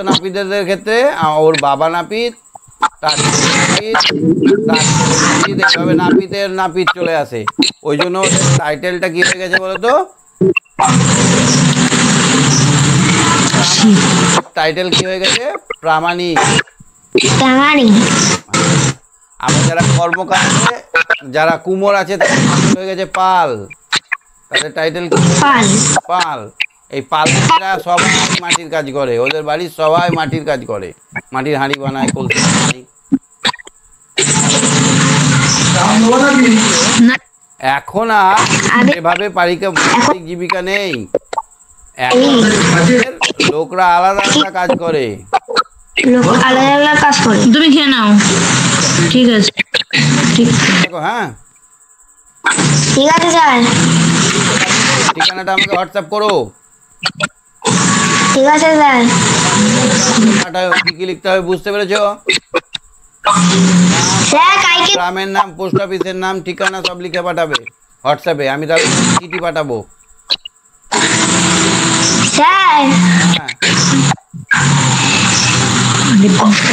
নাপিতদের ক্ষেত্রে ওর বাবা নাপিত, তার এভাবে নাপিতের নাপিত চলে আসে। ওই জন্য ওদের টাইটেলটা কি হয়ে গেছে বলতো? টাইটেল কি হয়ে গেছে? প্রামাণিক। প্রামাণিক। আবার যারা কর্মকাণ্ডে যারা কুমোর আছে তাদের টাইটেল হয়ে গেছে পাল। তাদের টাইটেল কি? পাল। পাল। এই পালরা সবাই মাটির কাজ করে, ওদের বাড়ির সবাই মাটির কাজ করে, মাটির হাঁড়ি বানায়, কলসি বানায়। না এখন আর এভাবে পারিবারিক জীবিকা নেই। এখন লোকরা আলাদা আলাদা কাজ করে। লোক আলাদা আলাদা কাজ করে। তুমি খেয়ে নাও, ঠিক আছে, ঠিক দেখো, হ্যাঁ ঠিক আছে স্যার। ঠিকানাটা আমাকে হোয়াটসঅ্যাপ করো। ঠিক আছে স্যার। ঠিকানাটা কি কি লিখতে হবে বুঝতে পেরেছো? স্যার কালকে গ্রামের নাম, পোস্ট অফিসের নাম, ঠিকানা সব লিখে পাঠাবে হোয়াটসঅ্যাপে। আমি তাহলে চিঠি পাঠাবো। স্যার হ্যাঁ,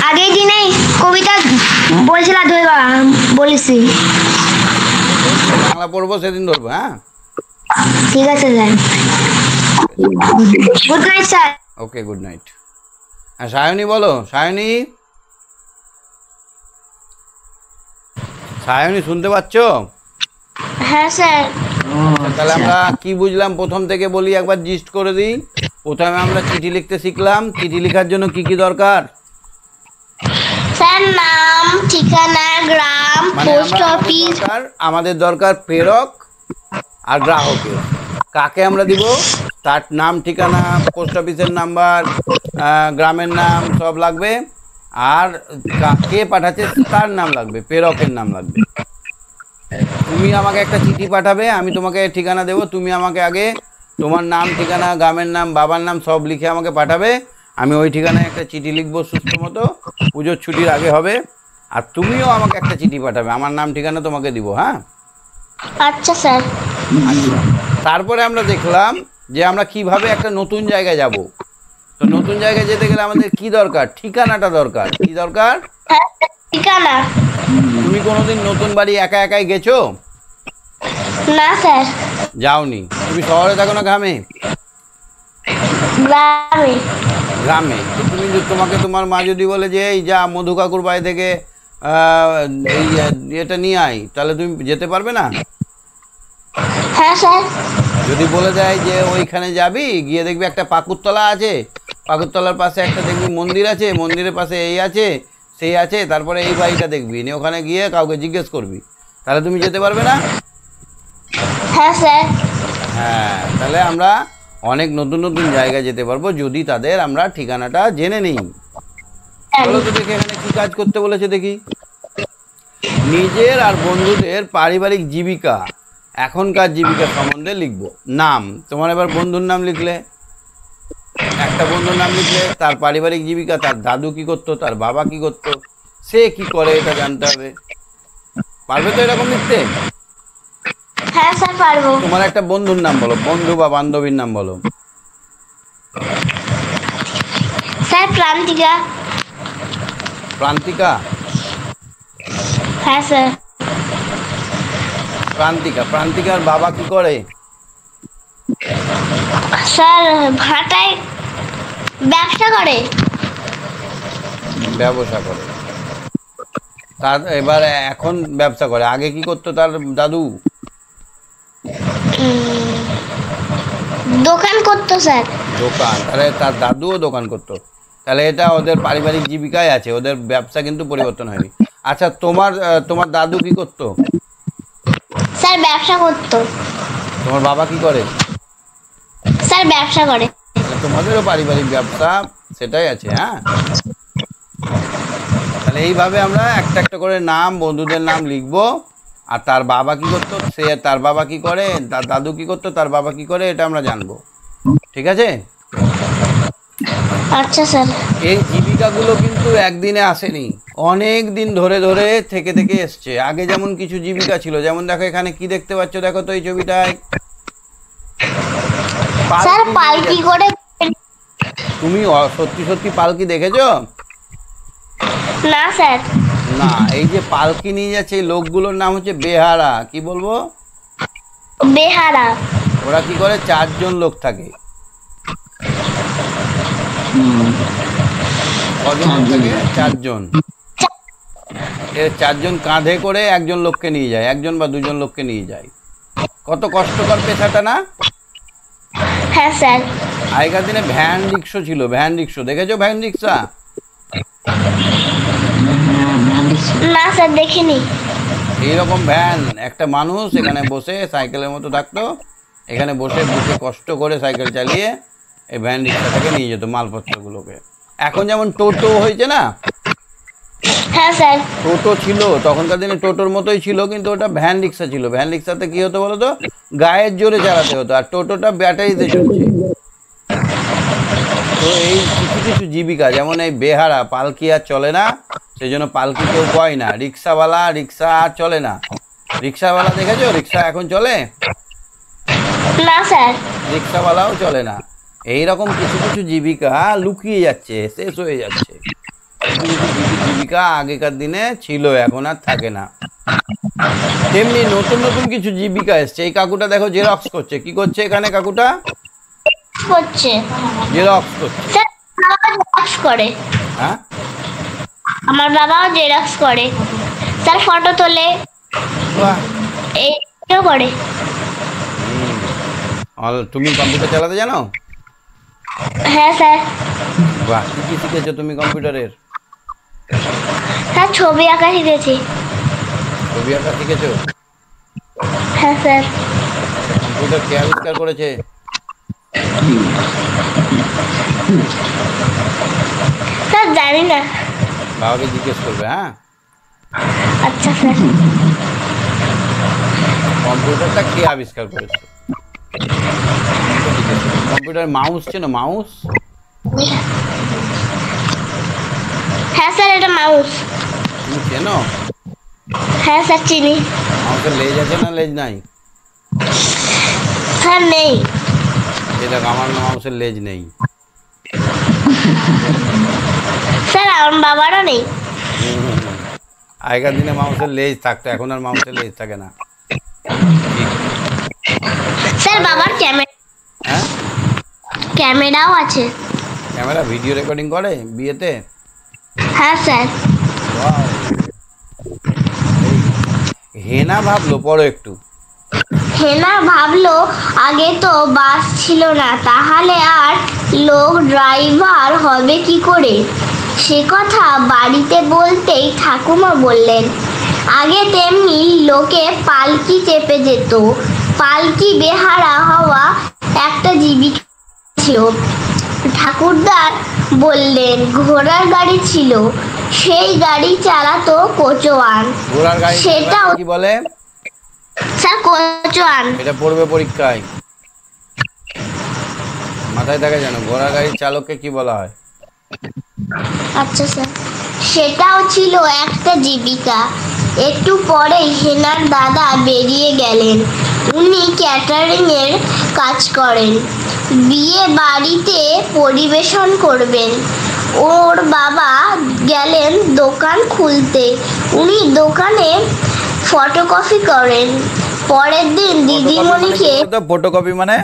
আগের দিনে কবিতা বলছিলাম ধরবা বলেছি। বাংলা পড়বো সেদিন ধরবো। হ্যাঁ, ঠিক আছে sir. Good night sir. Okay, good night. হ্যাঁ, সায়নী বলো। সায়নী, সায়নী শুনতে পাচ্ছ? হ্যাঁ স্যার। তাহলে আমরা কি বুঝলাম প্রথম থেকে বলি, একবার জিস্ট করে দিই। প্রথমে আমরা চিঠি লিখতে শিখলাম। চিঠি লেখার জন্য কি কি দরকার? স্যার নাম, ঠিকানা, গ্রাম, পোস্ট অফিস। আমাদের দরকার প্রেরক আর গ্রাহকের। কাকে আমরা দিব? তার নাম, ঠিকানা, পোস্ট অফিসের নাম্বার, গ্রামের নাম সব লাগবে। আর কে পাঠাচ্ছে তার নাম লাগবে, প্রেরকের নাম লাগবে। তুমি আমাকে একটা চিঠি পাঠাবে, আমি তোমাকে ঠিকানা দেবো। তুমি আমাকে আগে তোমার নাম, ঠিকানা, গ্রামের নাম, বাবার নাম সব লিখে আমাকে পাঠাবে। আমি ওই ঠিকানায় একটা চিঠি লিখবো সুস্থ মতো, পুজোর ছুটির আগে হবে। আর তুমিও আমাকে একটা চিঠি পাঠাবে, আমার নাম ঠিকানা তোমাকে দিব। হ্যাঁ, আচ্ছা স্যার। তারপরে আমরা দেখলাম যে আমরা কিভাবে একটা নতুন জায়গায় যাব। তো নতুন জায়গায় যেতে গেলে আমাদের কি দরকার? ঠিকানাটা দরকার। কি দরকার? হ্যাঁ, ঠিকানা। তুমি কোনোদিন নতুন বাড়ি একা একাই গেছো? না স্যার। যাওনি। তুমি শহরে থাকো না গ্রামে? গ্রামে। গ্রামে। তো তুমি তোমাকে তোমার মা যদি বলে যে এই যা মধু কাকুর বাড়ি থেকে এই এটা নিয়ে আয়, তাহলে তুমি যেতে পারবে না? হ্যাঁ স্যার। যদি বলে দেয় যে ওইখানে যাবি, গিয়ে দেখবি একটা পাকুরতলা আছে, পাকুরতলার পাশে একটা দেখবি মন্দির আছে, মন্দিরের পাশে এই আছে সেই আছে, তারপরে এই বাড়িটা দেখবি, নিয়ে ওখানে গিয়ে কাউকে জিজ্ঞেস করবি, তাহলে তুমি যেতে পারবে না? হ্যাঁ স্যার। হ্যাঁ, তাহলে আমরা অনেক নতুন নতুন জায়গায় যেতে পারবো যদি তাদের আমরা ঠিকানাটা জেনে নিই। বলো তো দেখি এখানে কি কাজ করতে বলেছে দেখি। নিজের আর বন্ধুদের পারিবারিক জীবিকা, এখনকার জীবিকা সম্বন্ধে লিখবো। নাম, তোমার এবার বন্ধুর নাম লিখলে, একটা বন্ধুর নাম লিখলে, তার পারিবারিক জীবিকা, তার দাদু কি করতো, তার বাবা কি করতো, সে কি করে এটা জানতে হবে। পারবে তো এরকম লিখতে? হ্যাঁ স্যার পারবো। তোমার একটা বন্ধুর নাম বলো, বন্ধু বা বান্ধবীর নাম বলো। স্যার প্রান্তিকা। প্রান্তিকা? হ্যাঁ স্যার। প্রান্তিকা, প্রান্তিকার বাবা কি করে? স্যার ভাটায় ব্যবসা করে। ব্যবসা করে। তার এবার এখন ব্যবসা করে, আগে কি করতো তার দাদু? দোকান করতো স্যার। দোকান। তাহলে তার দাদুও দোকান করতো, তাহলে এটা ওদের পারিবারিক জীবিকায় আছে, ওদের ব্যবসা কিন্তু পরিবর্তন হয়নি। আচ্ছা, তোমার দাদু কি করতো? স্যার ব্যবসা করতো। তোমার বাবা কি করে? স্যার ব্যবসা করে। তাহলে তোমাদেরও পারিবারিক ব্যবসা সেটাই আছে। হ্যাঁ, তাহলে এইভাবে আমরা একটা একটা করে নাম, বন্ধুদের নাম লিখবো। আর তার বাবা কি করতো, সে তার বাবা কি করে, তার দাদু কি করতো, তার বাবা কি করে, এটা আমরা জানবো। ঠিক আছে? আচ্ছা স্যার। এই জীবিকাগুলো কিন্তু একদিনে আসেনি, অনেক দিন ধরে ধরে থেকে থেকে এসছে। আগে যেমন কিছু জীবিকা ছিল, যেমন দেখো এখানে কি দেখতে পাচ্ছ, দেখো তো এই ছবিটায়। স্যার পালকি করে। তুমি সত্যি সত্যি পালকি দেখেছো? না স্যার। না, এই যে পালকি নিয়ে যাচ্ছে এই লোকগুলোর নাম হচ্ছে বেহারা। কি বলবো? বেহারা। ওরা কি করে, 4 জন লোক থাকে। কজন লোক থাকে? 4 জন। এর 4 জন কাঁধে করে একজন লোককে নিয়ে যায়, একজন বা দুজন লোককে নিয়ে যায়। কত কষ্টকর পেশাটা না? হ্যাঁ স্যার। আগেকার দিনে ভ্যান রিক্সা ছিল, ভ্যান রিক্সা দেখেছো? ভ্যান রিক্সা না স্যার দেখিনি। এইরকম ভ্যান, একটা মানুষ এখানে বসে সাইকেলের মতো থাকতো, এখানে বসে বুকে কষ্ট করে সাইকেল চালিয়ে এই ভ্যান রিক্সাটাকে নিয়ে যেত মালপত্রগুলোকে। এখন যেমন টোটো হয়েছে না, হ্যাঁ স্যার। টোটো ছিল তখনকার দিনে, টোটোর মতোই ছিল, কিন্তু ওটা ভ্যান রিক্সা ছিল। ভ্যান রিক্সাতে কি হতো বলো তো? গায়ের জোরে চালাতে হতো, আর টোটোটা ব্যাটারিতে চলছে। তো এই কিছু কিছু জীবিকা, যেমন এই বেহারা পালকি আর চলে না, সেই জন্য পালকি কেউ কয় না। রিক্সাওয়ালা, রিক্সা আর চলে না। রিক্সাওয়ালা দেখেছো? রিক্সা এখন চলে না স্যার। রিক্সাওয়ালাও চলে না। এইরকম কিছু কিছু জীবিকা লুকিয়ে যাচ্ছে, শেষ হয়ে যাচ্ছে। কিছু কিছু জীবিকা আগেকার দিনে ছিল, এখন আর থাকে না। তেমনি নতুন নতুন কিছু জীবিকা এসছে। এই কাকুটা দেখো জেরক্স করছে। কি করছে এখানে কাকুটা? করছে জেরক্স করছে। স্যার। বাবা জেরক্স করে। হ্যাঁ, আমার বাবাও জেরক্স করে স্যার, ফটো তোলে, বাহ। এই করে। তুমি কম্পিউটার চালাতে জানো? হ্যাঁ স্যার। বাহ, কি কি শিখেছো তুমি কম্পিউটারের? স্যার ছবি আঁকা শিখেছি। ছবি আঁকা শিখেছো? হ্যাঁ স্যার। কম্পিউটার কে আবিষ্কার করেছে? স্যার জানি না। বাবাকে জিজ্ঞেস করবে। হ্যাঁ, আচ্ছা স্যার। কম্পিউটারটা কে আবিষ্কার করেছে? কম্পিউটার মাউস চেনো? মাউস? হ্যাঁ স্যার, এটা মাউস। তুমি চেনো? হ্যাঁ স্যার চিনি। মাউসের লেজ আছে না লেজ নাই? স্যার নেই। এটা আমার মাউসের লেজ নেই। স্যার আমার বাবারও নেই। আগেকার দিনে মাউসের লেজ থাকতো, এখন আর মাউসের লেজ থাকে না। স্যার বাবার ক্যামেরা, হ্যাঁ, ক্যামেরাও আছে। ক্যামেরা ভিডিও রেকর্ডিং করে বিয়েতে? হ্যাঁ স্যার। Wow! হেনা ভাবলো পড়ো একটু। হেনা ভাবলো আগে তো বাস ছিল না, তাহলে আর লোক ড্রাইভার হবে কি করে? সে কথা বাড়িতে বলতেই ঠাকুমা বললেন, আগে তেমনি লোকে পালকি চেপে যেত। পালকি বেহারা হওয়া একটা জীবিকা ছিল। ঠাকুরদার বললেন ঘোড়ার গাড়ি ছিল, সেই গাড়ি চালাতো কোচোয়ান। ঘোড়ার গাড়ি সেটাও কি বলে? স্যার কোচোয়ান। এটা পড়বে পরীক্ষায়, মাথায় থাকে জানো। ঘোড়ার গাড়ির চালককে কি বলা হয়? আচ্ছা স্যার। সেটাও ছিল একটা জীবিকা। একটু পরেই হেনার দাদা বেরিয়ে গেলেন। উনি ক্যাটারিং এর কাজ করেন, বিয়ে বাড়িতে পরিবেশন করবেন। ওর বাবা গেলেন দোকান খুলতে। উনি দোকানে ফটোকপি করেন। পরের দিন দিদিমণিকে। ফটোকপি মানে?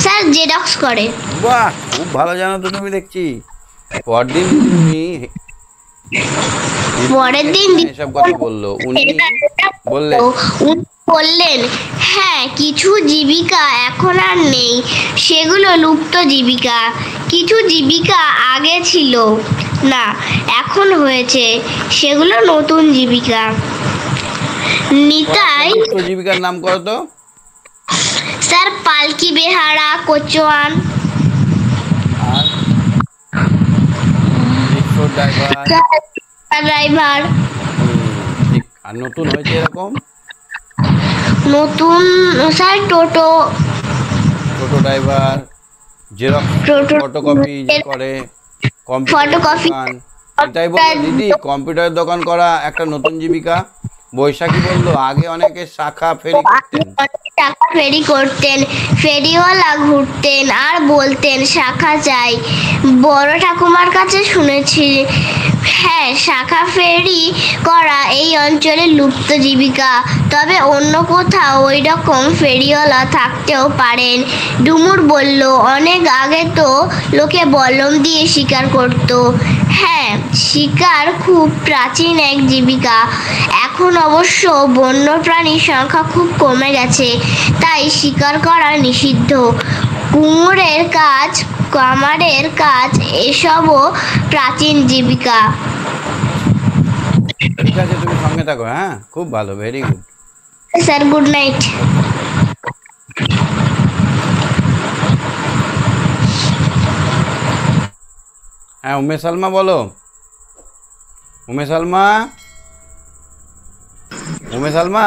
স্যার জেরক্স করে। বাহ, খুব ভালো জানো তো তুমি, দেখছি। পরদিন তুমি পরের দিন এসব কথা বললো, উনি বললেন বললেন হ্যাঁ, কিছু জীবিকা এখন আর নেই, সেগুলো লুপ্ত জীবিকা। কিছু জীবিকা আগে ছিল না, এখন হয়েছে, সেগুলো নতুন জীবিকা। নিতাই জীবিকার নাম করো তো। স্যার পালকি বেহারা, কোচোয়ান, আর রিক্সা ড্রাইভার। ঠিক। আর নতুন হয়েছে এরকম? নতুন স্যার টোটো, টোটো ড্রাইভার, জেরক্স, ফটোকপি করে, কম্পিউটার দোকান। এটাই বলো দিদি, কম্পিউটার দোকান করা একটা নতুন জীবিকা। বৈশাখী বললো আগে অনেকে শাখা ফেরি করতেন। টাকা ফেরি করতেন, ফেরিওয়ালা ঘুরতেন আর বলতেন শাখা চাই। বড় ঠাকুমার কাছে শুনেছি, হ্যাঁ, শাখা ফেরি করা এই অঞ্চলের লুপ্ত জীবিকা। তবে অন্য কোথাও ওই রকম ফেরিওয়ালা থাকতেও পারেন। ডুমুর বলল, অনেক আগে তো লোকে বল্লম দিয়ে শিকার করত। হ্যাঁ, শিকার খুব প্রাচীন এক জীবিকা। এখন অবশ্য বন্য প্রাণীর সংখ্যা খুব কমে গেছে, তাই শিকার করা নিষিদ্ধ। কুমোরের কাজ, কামারের কাজ এসবও প্রাচীন জীবিকা। ঠিক আছে, তুমি সঙ্গে থাকো। হ্যাঁ, খুব ভালো, very good. Sir, good night. হ্যাঁ, উমে সালমা বলো। উমে সালমা, উমে সালমা,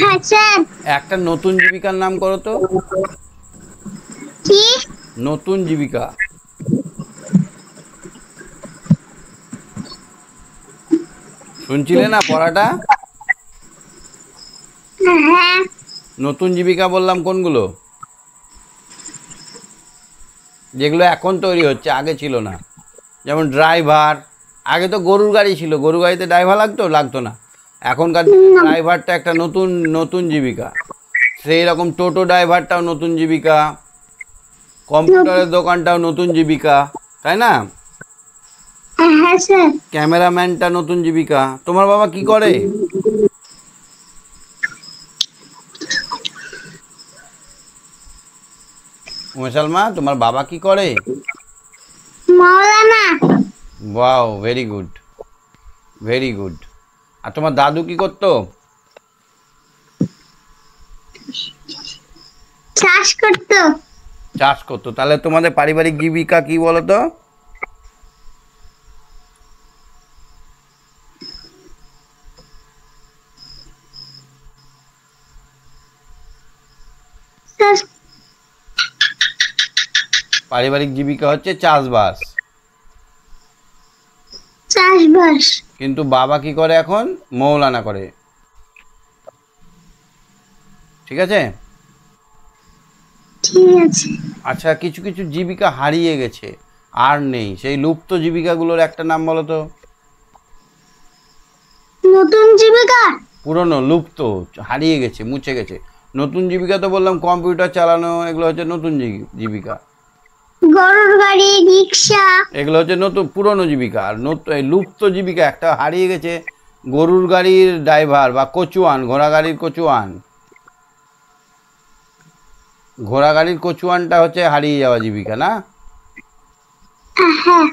হ্যাঁ স্যার। একটা নতুন জীবিকার নাম করো তো। কি? নতুন জীবিকা। শুনছিলে না পড়াটা? হ্যাঁ। নতুন জীবিকা বললাম কোনগুলো? যেগুলো এখন তৈরি হচ্ছে, আগে ছিল না। যেমন ড্রাইভার, আগে তো গরুর গাড়ি ছিল, গরুর গাড়িতে ড্রাইভার লাগতো না। এখনকার ড্রাইভারটা একটা নতুন নতুন জীবিকা। সেই রকম টোটো ড্রাইভারটাও নতুন জীবিকা, কম্পিউটারের দোকানটাও নতুন জীবিকা, তাই না? হ্যাঁ স্যার। ক্যামেরাম্যানটা নতুন জীবিকা। তোমার বাবা কি করে? মুসালমা, তোমার বাবা কি করে? মাওলানা। Wow, very good, very good. আর তোমার দাদু কি করতো? চাষ করতো। চাষ করতো। তাহলে তোমাদের পারিবারিক জীবিকা কি বলো তো? পারিবারিক জীবিকা হচ্ছে চাষবাস। চাষবাস। কিন্তু বাবা কি করে এখন? মৌলানা করে। ঠিক আছে? ঠিক আছে। আচ্ছা, কিছু কিছু জীবিকা হারিয়ে গেছে, আর নেই, সেই লুপ্ত জীবিকাগুলোর একটা নাম বলো তো। নতুন জীবিকা। পুরনো, লুপ্ত, হারিয়ে গেছে, মুছে গেছে। নতুন জীবিকা তো বললাম কম্পিউটার চালানো, এগুলো হচ্ছে নতুন জীবিকা। গরুর গাড়ি, রিক্সা। এগুলো হচ্ছে নতুন, পুরনো জীবিকা। আর এই লুপ্ত জীবিকা একটা হারিয়ে গেছে, গরুর গাড়ির ড্রাইভার বা কচুয়ান, ঘোড়া গাড়ির কচুয়ান। ঘোড়া গাড়ির কচুয়ানটা হচ্ছে হারিয়ে যাওয়া জীবিকা, না? হ্যাঁ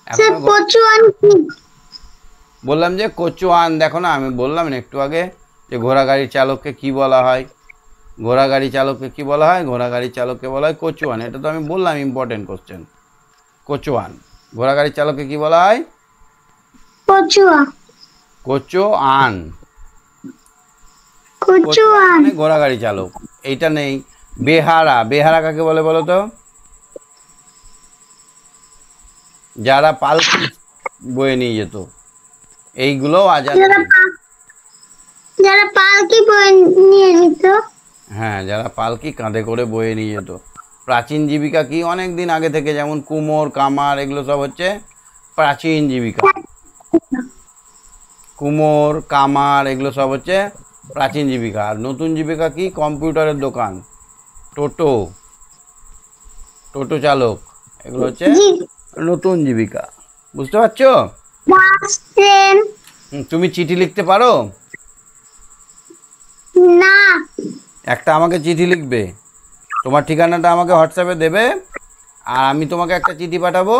স্যার। কচুয়ান কি? বললাম যে কচুয়ান, দেখো না, আমি বললাম না একটু আগে যে ঘোড়া গাড়ির চালককে কি বলা হয়? ঘোড়া গাড়ি চালককে কি বলা হয়? ঘোড়া গাড়ির চালককে বলা হয় কচুয়ান। এটা তো আমি বললাম, ইম্পর্টেন্ট কোশ্চেন। কচুয়ান, ঘোড়া গাড়ির চালককে কি বলা হয়? কচুয়া। কচুয়ান। কচুয়ান। মানে ঘোড়া গাড়ি চালক। এইটা নেই। বেহারা, বেহারা কাকে বলে বলো তো? যারা পালকি বয়ে নিয়ে যেত। এইগুলো আজাদ। যারা পালকি বয়ে নিয়ে যেত। হ্যাঁ, যারা পালকি কাঁধে করে বয়ে নিয়ে যেত। প্রাচীন জীবিকা কি? অনেক দিন আগে থেকে, যেমন কুমোর, কামার, এগুলো সব হচ্ছে প্রাচীন জীবিকা। কুমোর, কামার, এগুলো সব হচ্ছে প্রাচীন জীবিকা। আর নতুন জীবিকা কি? কম্পিউটারের দোকান, টোটো, টোটো চালক, এগুলো হচ্ছে নতুন জীবিকা। বুঝতে পারছো? তুমি চিঠি লিখতে পারো? না। একটা আমাকে চিঠি লিখবে, তোমার ঠিকানাটা আমাকে হোয়াটসঅ্যাপে দেবে, আর আমি তোমাকে একটা চিঠি পাঠাবো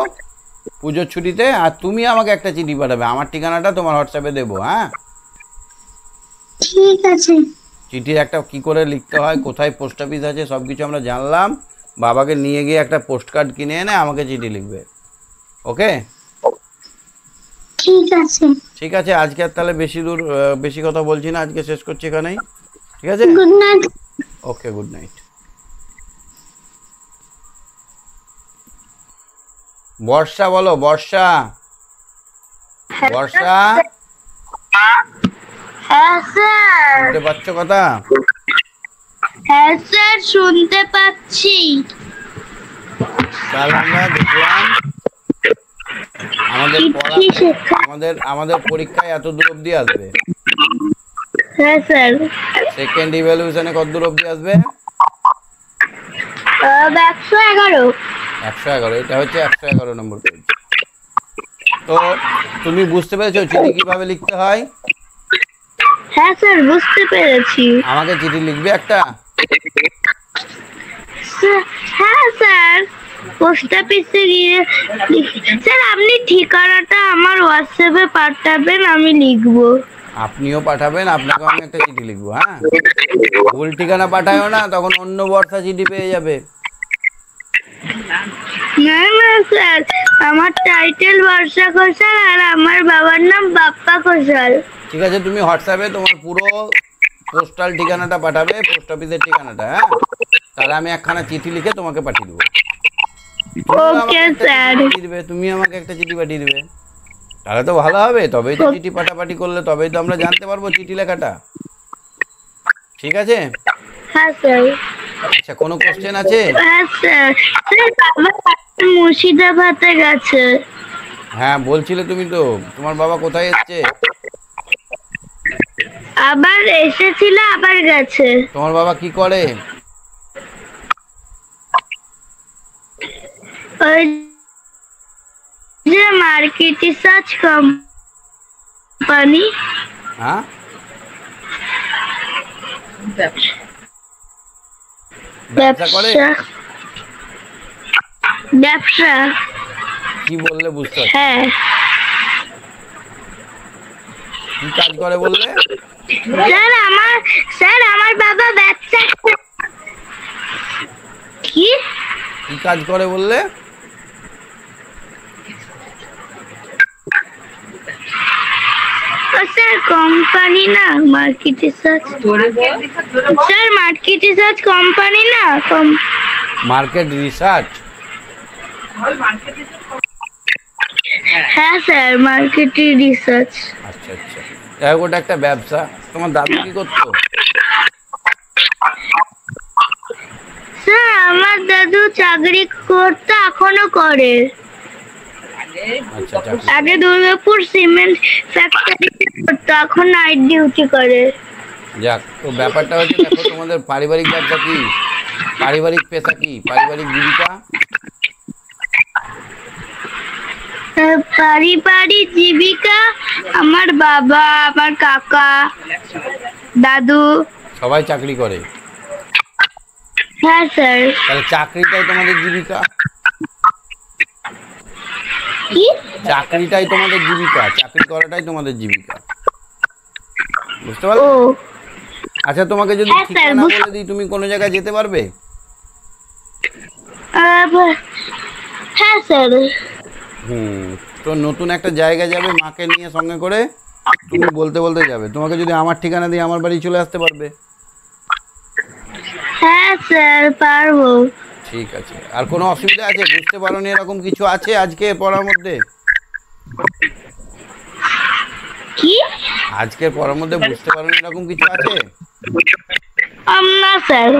পুজোর ছুটিতে, আর তুমি আমাকে একটা চিঠি পাঠাবে, আমার ঠিকানাটা তোমার হোয়াটসঅ্যাপে দেবো। হ্যাঁ, ঠিক আছে। চিঠির একটা কি করে লিখতে হয়, কোথায় পোস্ট অফিস আছে, সব কিছু আমরা জানলাম। বাবাকে নিয়ে গিয়ে একটা পোস্ট কার্ড কিনে এনে আমাকে চিঠি লিখবে। ওকে? ঠিক আছে। ঠিক আছে, আজকে আর তাহলে বেশি কথা বলছি না, আজকে শেষ করছি এখানেই। ঠিক আছে? Good night. Okay, good night. Barsha বলো, বর্ষা। বর্ষা, হ্যাঁ স্যার। শুনতে পাচ্ছ কথা? হ্যাঁ স্যার, শুনতে পাচ্ছি। তাহলে আমরা দেখলাম আমাদের পড়া চিঠি শেখা। আমাদের পরীক্ষায় এত দূর অবধি আসবে। হ্যাঁ স্যার। সেকেন্ড ইভ্যালুয়েশনে কত দূর অবধি আসবে? 111। 111। এটা হচ্ছে 111 নম্বর পেজ। তো তুমি বুঝতে পেরেছো চিঠি কিভাবে লিখতে হয়? হ্যাঁ স্যার, বুঝতে পেরেছি। আমাকে চিঠি লিখবে একটা? হ্যাঁ স্যার, পোস্ট অফিসে গিয়ে স্যার আপনি ঠিকানাটা আমার হোয়াটসঅ্যাপে পাঠাবেন, আমি লিখবো। আপনিও পাঠাবেন, আপনাকেও আমি একটা চিঠি লিখবো। হ্যাঁ, ভুল ঠিকানা পাঠায়ও না, তখন অন্য বর্ষা চিঠি পেয়ে যাবে। না না স্যার, আমার টাইটেল বর্ষা ঘোষাল আর আমার বাবার নাম বাপ্পা ঘোষাল। ঠিক আছে, তুমি হোয়াটসঅ্যাপে তোমার পুরো পোস্টাল ঠিকানাটা পাঠাবে, পোস্ট অফিসের ঠিকানাটা। হ্যাঁ, তাহলে আমি একখানা চিঠি লিখে তোমাকে পাঠিয়ে দেবো। Okay sir. তুমি আমাকে একটা চিঠি পাঠিয়ে দিবে, তাহলে তো ভালো হবে। তবেই তো চিঠি পাঠাপাঠি করলে তবেই তো আমরা জানতে পারবো চিঠি লেখাটা। ঠিক আছে? হ্যাঁ স্যার। আচ্ছা, কোনো কোশ্চেন আছে? হ্যাঁ স্যার। স্যার বাবা মুর্শিদাবাদে গেছে। হ্যাঁ, বলছিলে তুমি তো। তোমার বাবা কোথায় এসছে? আবার এসেছিল, আবার গেছে। তোমার বাবা কি করে? ওই যে মার্কেট রিসার্চ কোম্পানি। হ্যাঁ, ব্যবসা করে? ব্যবসা। কি বললে বুঝতে পারছি? হ্যাঁ কি কাজ করে বললে? স্যার আমার বাবা ব্যবসা। কি কি কাজ করে বললে? স্যার কোম্পানি না, market research. Sir market research company না। Market research? হ্যাঁ স্যার, মার্কেট রিসার্চ। আচ্ছা আচ্ছা, যাই হোক, ওটা একটা ব্যবসা। তোমার দাদু কি করতো? স্যার আমার দাদু চাকরি করতো, এখনো করে। আচ্ছা, চাকরি। আগে দুর্গাপুর সিমেন্ট ফ্যাক্টরিতে করতো, এখন নাইট ডিউটি করে। যাক, তো ব্যাপারটা হচ্ছে, দেখো তোমাদের পারিবারিক ব্যবসা কি, পারিবারিক পেশা কি, পারিবারিক জীবিকা? পারিবারিক জীবিকা আমার বাবা, আমার কাকা, দাদু সবাই চাকরি করে? হ্যাঁ স্যার। তাহলে চাকরিটাই তোমাদের জীবিকা? কি? চাকরিটাই তোমাদের জীবিকা, চাকরি করাটাই তোমাদের জীবিকা। বুঝতে ও পারলে? আচ্ছা, তোমাকে যদি হ্যাঁ স্যার, ঠিকানা বলে দিই, তুমি কোনো জায়গায় যেতে পারবে? হ্যাঁ স্যার। তো নতুন একটা জায়গা যাবে মাকে নিয়ে সঙ্গে করে, তুমি বলতে বলতে যাবে। তোমাকে যদি আমার ঠিকানা দিয়ে আমার বাড়ি চলে আসতে পারবে? হ্যাঁ স্যার, পারবো। ঠিক আছে। আর কোনো অসুবিধা আছে? বুঝতে পারোনি এরকম কিছু আছে আজকে পড়ার মধ্যে? কি? আজকের পড়ার মধ্যে বুঝতে পারোনি এরকম কিছু আছে? না স্যার।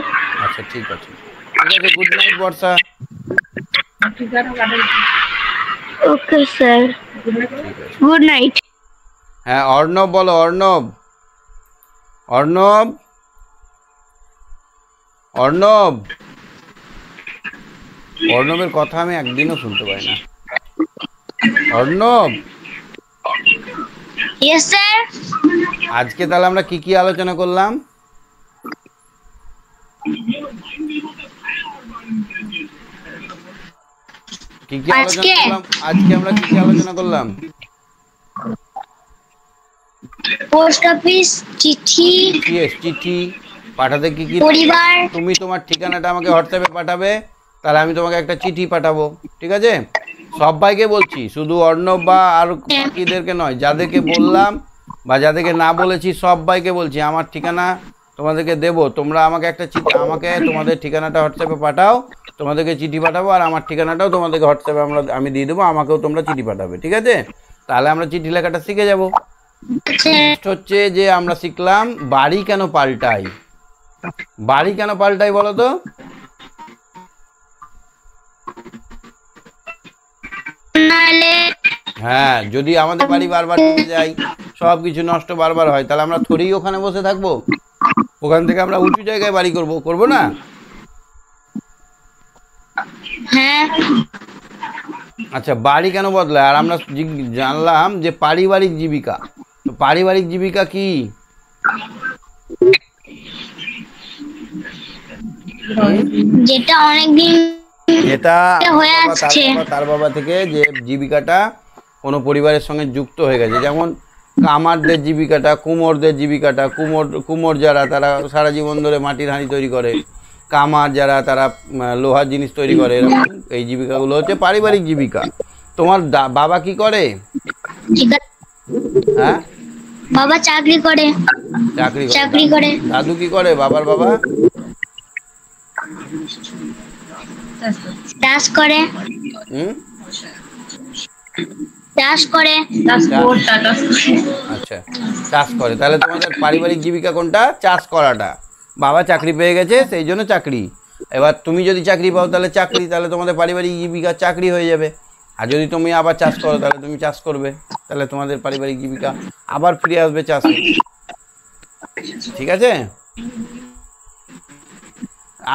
আচ্ছা, ঠিক আছে। ঠিক আছে, good night Barsha. Okay sir, good night. হ্যাঁ, অর্ণব বলো। অর্ণব, অর্ণব, অর্ণব। অর্ণবের কথা আমি একদিনও শুনতে পাই না। Arnab, yes sir. আজকে তাহলে আমরা কি কি আলোচনা করলাম? কি কি আলোচনা করলাম আজকে? আমরা কি কি আলোচনা করলাম? পোস্ট অফিস, চিঠি, চিঠি পাঠাতে কি কি? পরিবার। তুমি তোমার ঠিকানাটা আমাকে হোয়াটসঅ্যাপে পাঠাবে, তাহলে আমি তোমাকে একটা চিঠি পাঠাবো। ঠিক আছে? সবাইকে বলছি, শুধু অর্ণব বা আর বাকিদেরকে নয়, যাদেরকে বললাম বা যাদেরকে না বলেছি সবাইকে বলছি, আমার ঠিকানা তোমাদেরকে দেবো। তোমরা আমাকে একটা চিঠি, আমাকে তোমাদের ঠিকানাটা হোয়াটসঅ্যাপে পাঠাও, তোমাদেরকে চিঠি পাঠাবো। আর আমার ঠিকানাটাও তোমাদেরকে হোয়াটসঅ্যাপে আমি দিয়ে দেবো, আমাকেও তোমরা চিঠি পাঠাবে। ঠিক আছে? তাহলে আমরা চিঠি লেখাটা শিখে যাব। Next হচ্ছে যে আমরা শিখলাম বাড়ি কেন পাল্টাই। বাড়ি কেন পাল্টাই বলো তো? নালে হ্যাঁ, যদি আমাদের বাড়ি বারবার ডুবে যায়, সব কিছু নষ্ট বারবার হয়, তাহলে আমরা থোড়েই ওখানে বসে থাকবো? ওখান থেকে আমরা উঁচু জায়গায় বাড়ি করব না? হ্যাঁ আচ্ছা, বাড়ি কেন বদলায়? আর আমরা জানলাম যে পারিবারিক জীবিকা। তো পারিবারিক জীবিকা কি? যেটা অনেকদিন এটা হয়ে আসছে। তার বাবা থেকে যে জীবিকাটা কোনো পরিবারের সঙ্গে যুক্ত হয়ে গেছে, যেমন কামারদের জীবিকাটা, কুমোরদের জীবিকাটা, কুমোর যারা তারা সারা জীবন ধরে মাটির হাঁড়ি তৈরি করে, কামার যারা তারা লোহার জিনিস তৈরি করে, এরকম এই জীবিকাগুলো হচ্ছে পারিবারিক জীবিকা। তোমার বাবা কি করে? ঠিক আছে। হ্যাঁ, বাবা চাকরি করে। চাকরি করে। দাদু কি করে? বাবার বাবা চাষ করে। চাষ করে। আচ্ছা, চাষ করে। তাহলে তোমাদের পারিবারিক জীবিকা কোনটা? চাষ করাটা। বাবা চাকরি পেয়ে গেছে, সেই জন্য চাকরি। এবার তুমি যদি চাকরি পাও তাহলে চাকরি, তাহলে তোমাদের পারিবারিক জীবিকা চাকরি হয়ে যাবে। আর যদি তুমি আবার চাষ করো তাহলে তুমি চাষ করবে, তাহলে তোমাদের পারিবারিক জীবিকা আবার ফিরে আসবে চাষে। ঠিক আছে?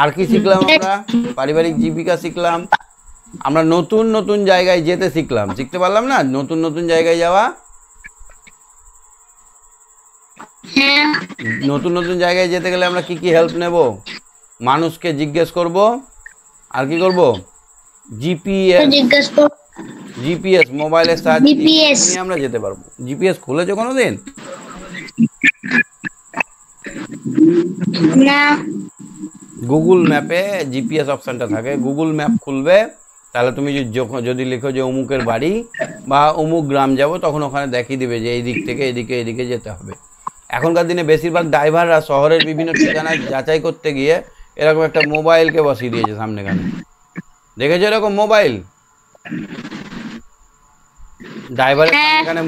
আর কি শিখলাম আমরা? পারিবারিক জীবিকা শিখলাম। আমরা নতুন নতুন জায়গায় যেতে শিখলাম, শিখতে পারলাম না? নতুন নতুন জায়গায় যাওয়া। নতুন নতুন জায়গায় যেতে গেলে আমরা কি কি হেল্প নেব? মানুষকে জিজ্ঞেস করব। আর কি করব? জিপিএস মোবাইলের সাহায্যে আমরা যেতে পারবো। জিপিএস খুলেছো কোনোদিন? না। গুগল ম্যাপে জিপিএস অপশনটা থাকে, গুগল ম্যাপ খুলবে, তাহলে তুমি যদি লিখো যে অমুকের বাড়ি বা অমুক গ্রাম যাব, তখন ওখানে দেখিয়ে দেবে যে এই দিক থেকে এদিকে যেতে হবে। এখনকার দিনে বেশিরভাগ ড্রাইভাররা শহরের বিভিন্ন ঠিকানা যাচাই করতে গিয়ে এরকম একটা মোবাইলকে বসিয়ে দিয়েছে সামনেখানে। দেখেছো এরকম মোবাইল? ড্রাইভারের সামনেখানে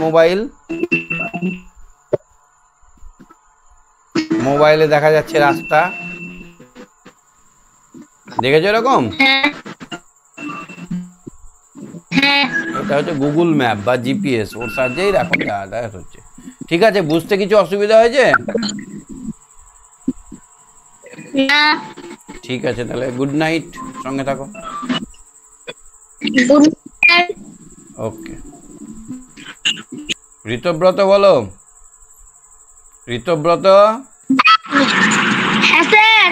মোবাইলে দেখা যাচ্ছে রাস্তা। দেখেছো এরকম? এটা হচ্ছে গুগল ম্যাপ বা জিপিএস, ওর সাহায্যেই এখন যাতায়াত হচ্ছে। ঠিক আছে, বুঝতে কিছু অসুবিধা হয়েছে? না। ঠিক আছে, তাহলে গুড নাইট, সঙ্গে থাকো। ওকে। ঋতব্রত বলো। ঋতব্রত। হ্যাঁ স্যার।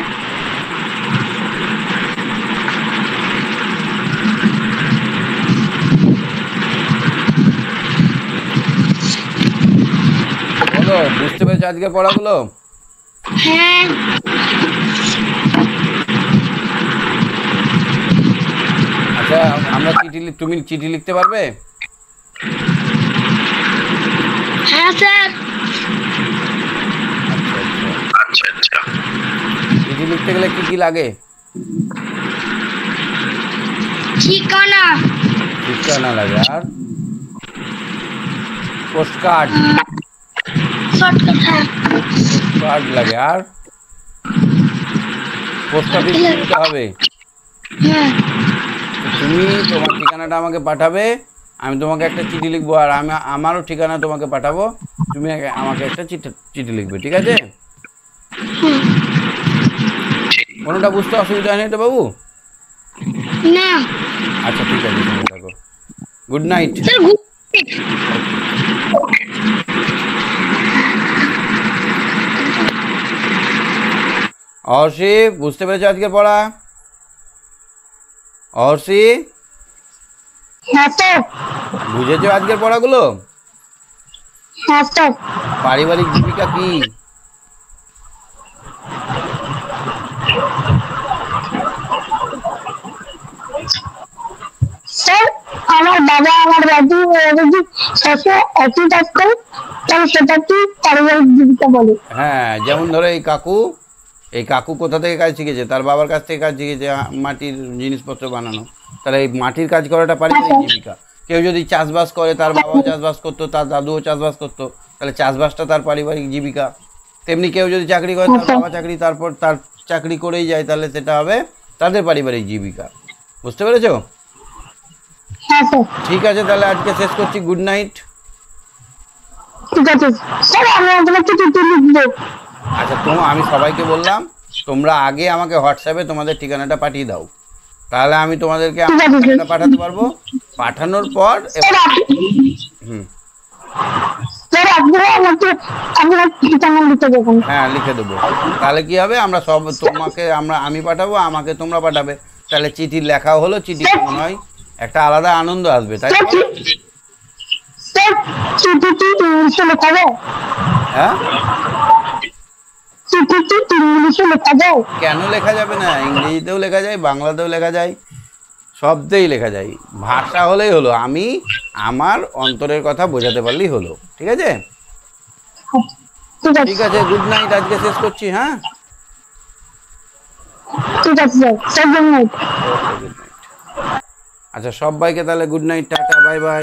বলো, বুঝতে পেরেছো আজকে পড়াগুলো? হ্যাঁ। আচ্ছা, আমরা তুমি চিঠি লিখতে পারবে? হ্যাঁ স্যার। আচ্ছা, চিঠি লিখতে গেলে কি কি লাগে? ঠিকানা লাগে। আর পোস্টকার্ড লাগে। আর পোস্ট অফিস যেতে হবে। তুমি তোমার ঠিকানাটা আমাকে পাঠাবে, আমি তোমাকে একটা চিঠি লিখবো, আর আমারও ঠিকানা তোমাকে পাঠাবো, তুমি আমাকে একটা চিঠি লিখবে। ঠিক আছে? কোনোটা বুঝতে অসুবিধা নেই তো বাবু? না। আচ্ছা, ঠিক আছে, থাকো। Good night. অর্ষি, বুঝতে পেরেছো আজকে পড়া? অর্ষি, বুঝেছো আজকের পড়াগুলো? পারিবারিক জীবিকা কি? স্যার, আমার বাবা আমার দাদু যদি সাথে একই কাজ করে তাহলে সেটা কি পারিবারিক জীবিকা বলে? হ্যাঁ, যেমন ধরো এই কাকু কোথা থেকে কাজ শিখেছে? তার বাবার কাছ থেকে কাজ শিখেছে, মাটির জিনিসপত্র বানানো। তাহলে এই মাটির কাজ করাটা পারিবারিক জীবিকা। কেউ যদি চাষবাস করে, তার বাবাও চাষবাস করতো, তার দাদুও চাষবাস করতো, তাহলে চাষবাসটা তার পারিবারিক জীবিকা। তেমনি কেউ যদি চাকরি করে, তার বাবা চাকরি, তারপর তার চাকরি করেই যায়, তাহলে সেটা হবে তাদের পারিবারিক জীবিকা। বুঝতে পেরেছো? হ্যাঁ স্যার। ঠিক আছে, তাহলে আজকে শেষ করছি। Good night. ঠিক আছে স্যার, আমি আপনাকে চিঠি লিখবো। আচ্ছা, আমি সবাইকে বললাম তোমরা আগে আমাকে হোয়াটসঅ্যাপে তোমাদের ঠিকানাটা পাঠিয়ে দাও, তাহলে আমি তোমাদেরকে আমার ঠিকানাটা পাঠাতে পারবো। পাঠানোর পর স্যার হুম, স্যার আপনারা আমাকে আপনার ঠিকানা লিখে দেবেন। হ্যাঁ লিখে দেবো। তাহলে কি হবে, আমরা সব তোমাকে আমি পাঠাবো, আমাকে তোমরা পাঠাবে, তাহলে চিঠি লেখাও হলো, চিঠি কেমন হয়, একটা আলাদা আনন্দ আসবে, তাই স্যার না? স্যার চিঠিটি ইংলিশে লেখা যায়? হ্যাঁ, চিঠিটি ইংলিশে লেখা যায়? কেন লেখা যাবে না? ইংরেজিতেও লেখা যায়, বাংলাতেও লেখা যায়, শব্দেই লেখা যায়। ভাষা হলেই হলো, আমি আমার অন্তরের কথা বোঝাতে পারলেই হলো। ঠিক আছে? ঠিক আছে ঠিক আছে, গুড নাইট, আজকে শেষ করছি। হ্যাঁ, ঠিক আছে sir. Sir good night. Okay, good night. আচ্ছা, সবাইকে তাহলে good night, tata, bye by.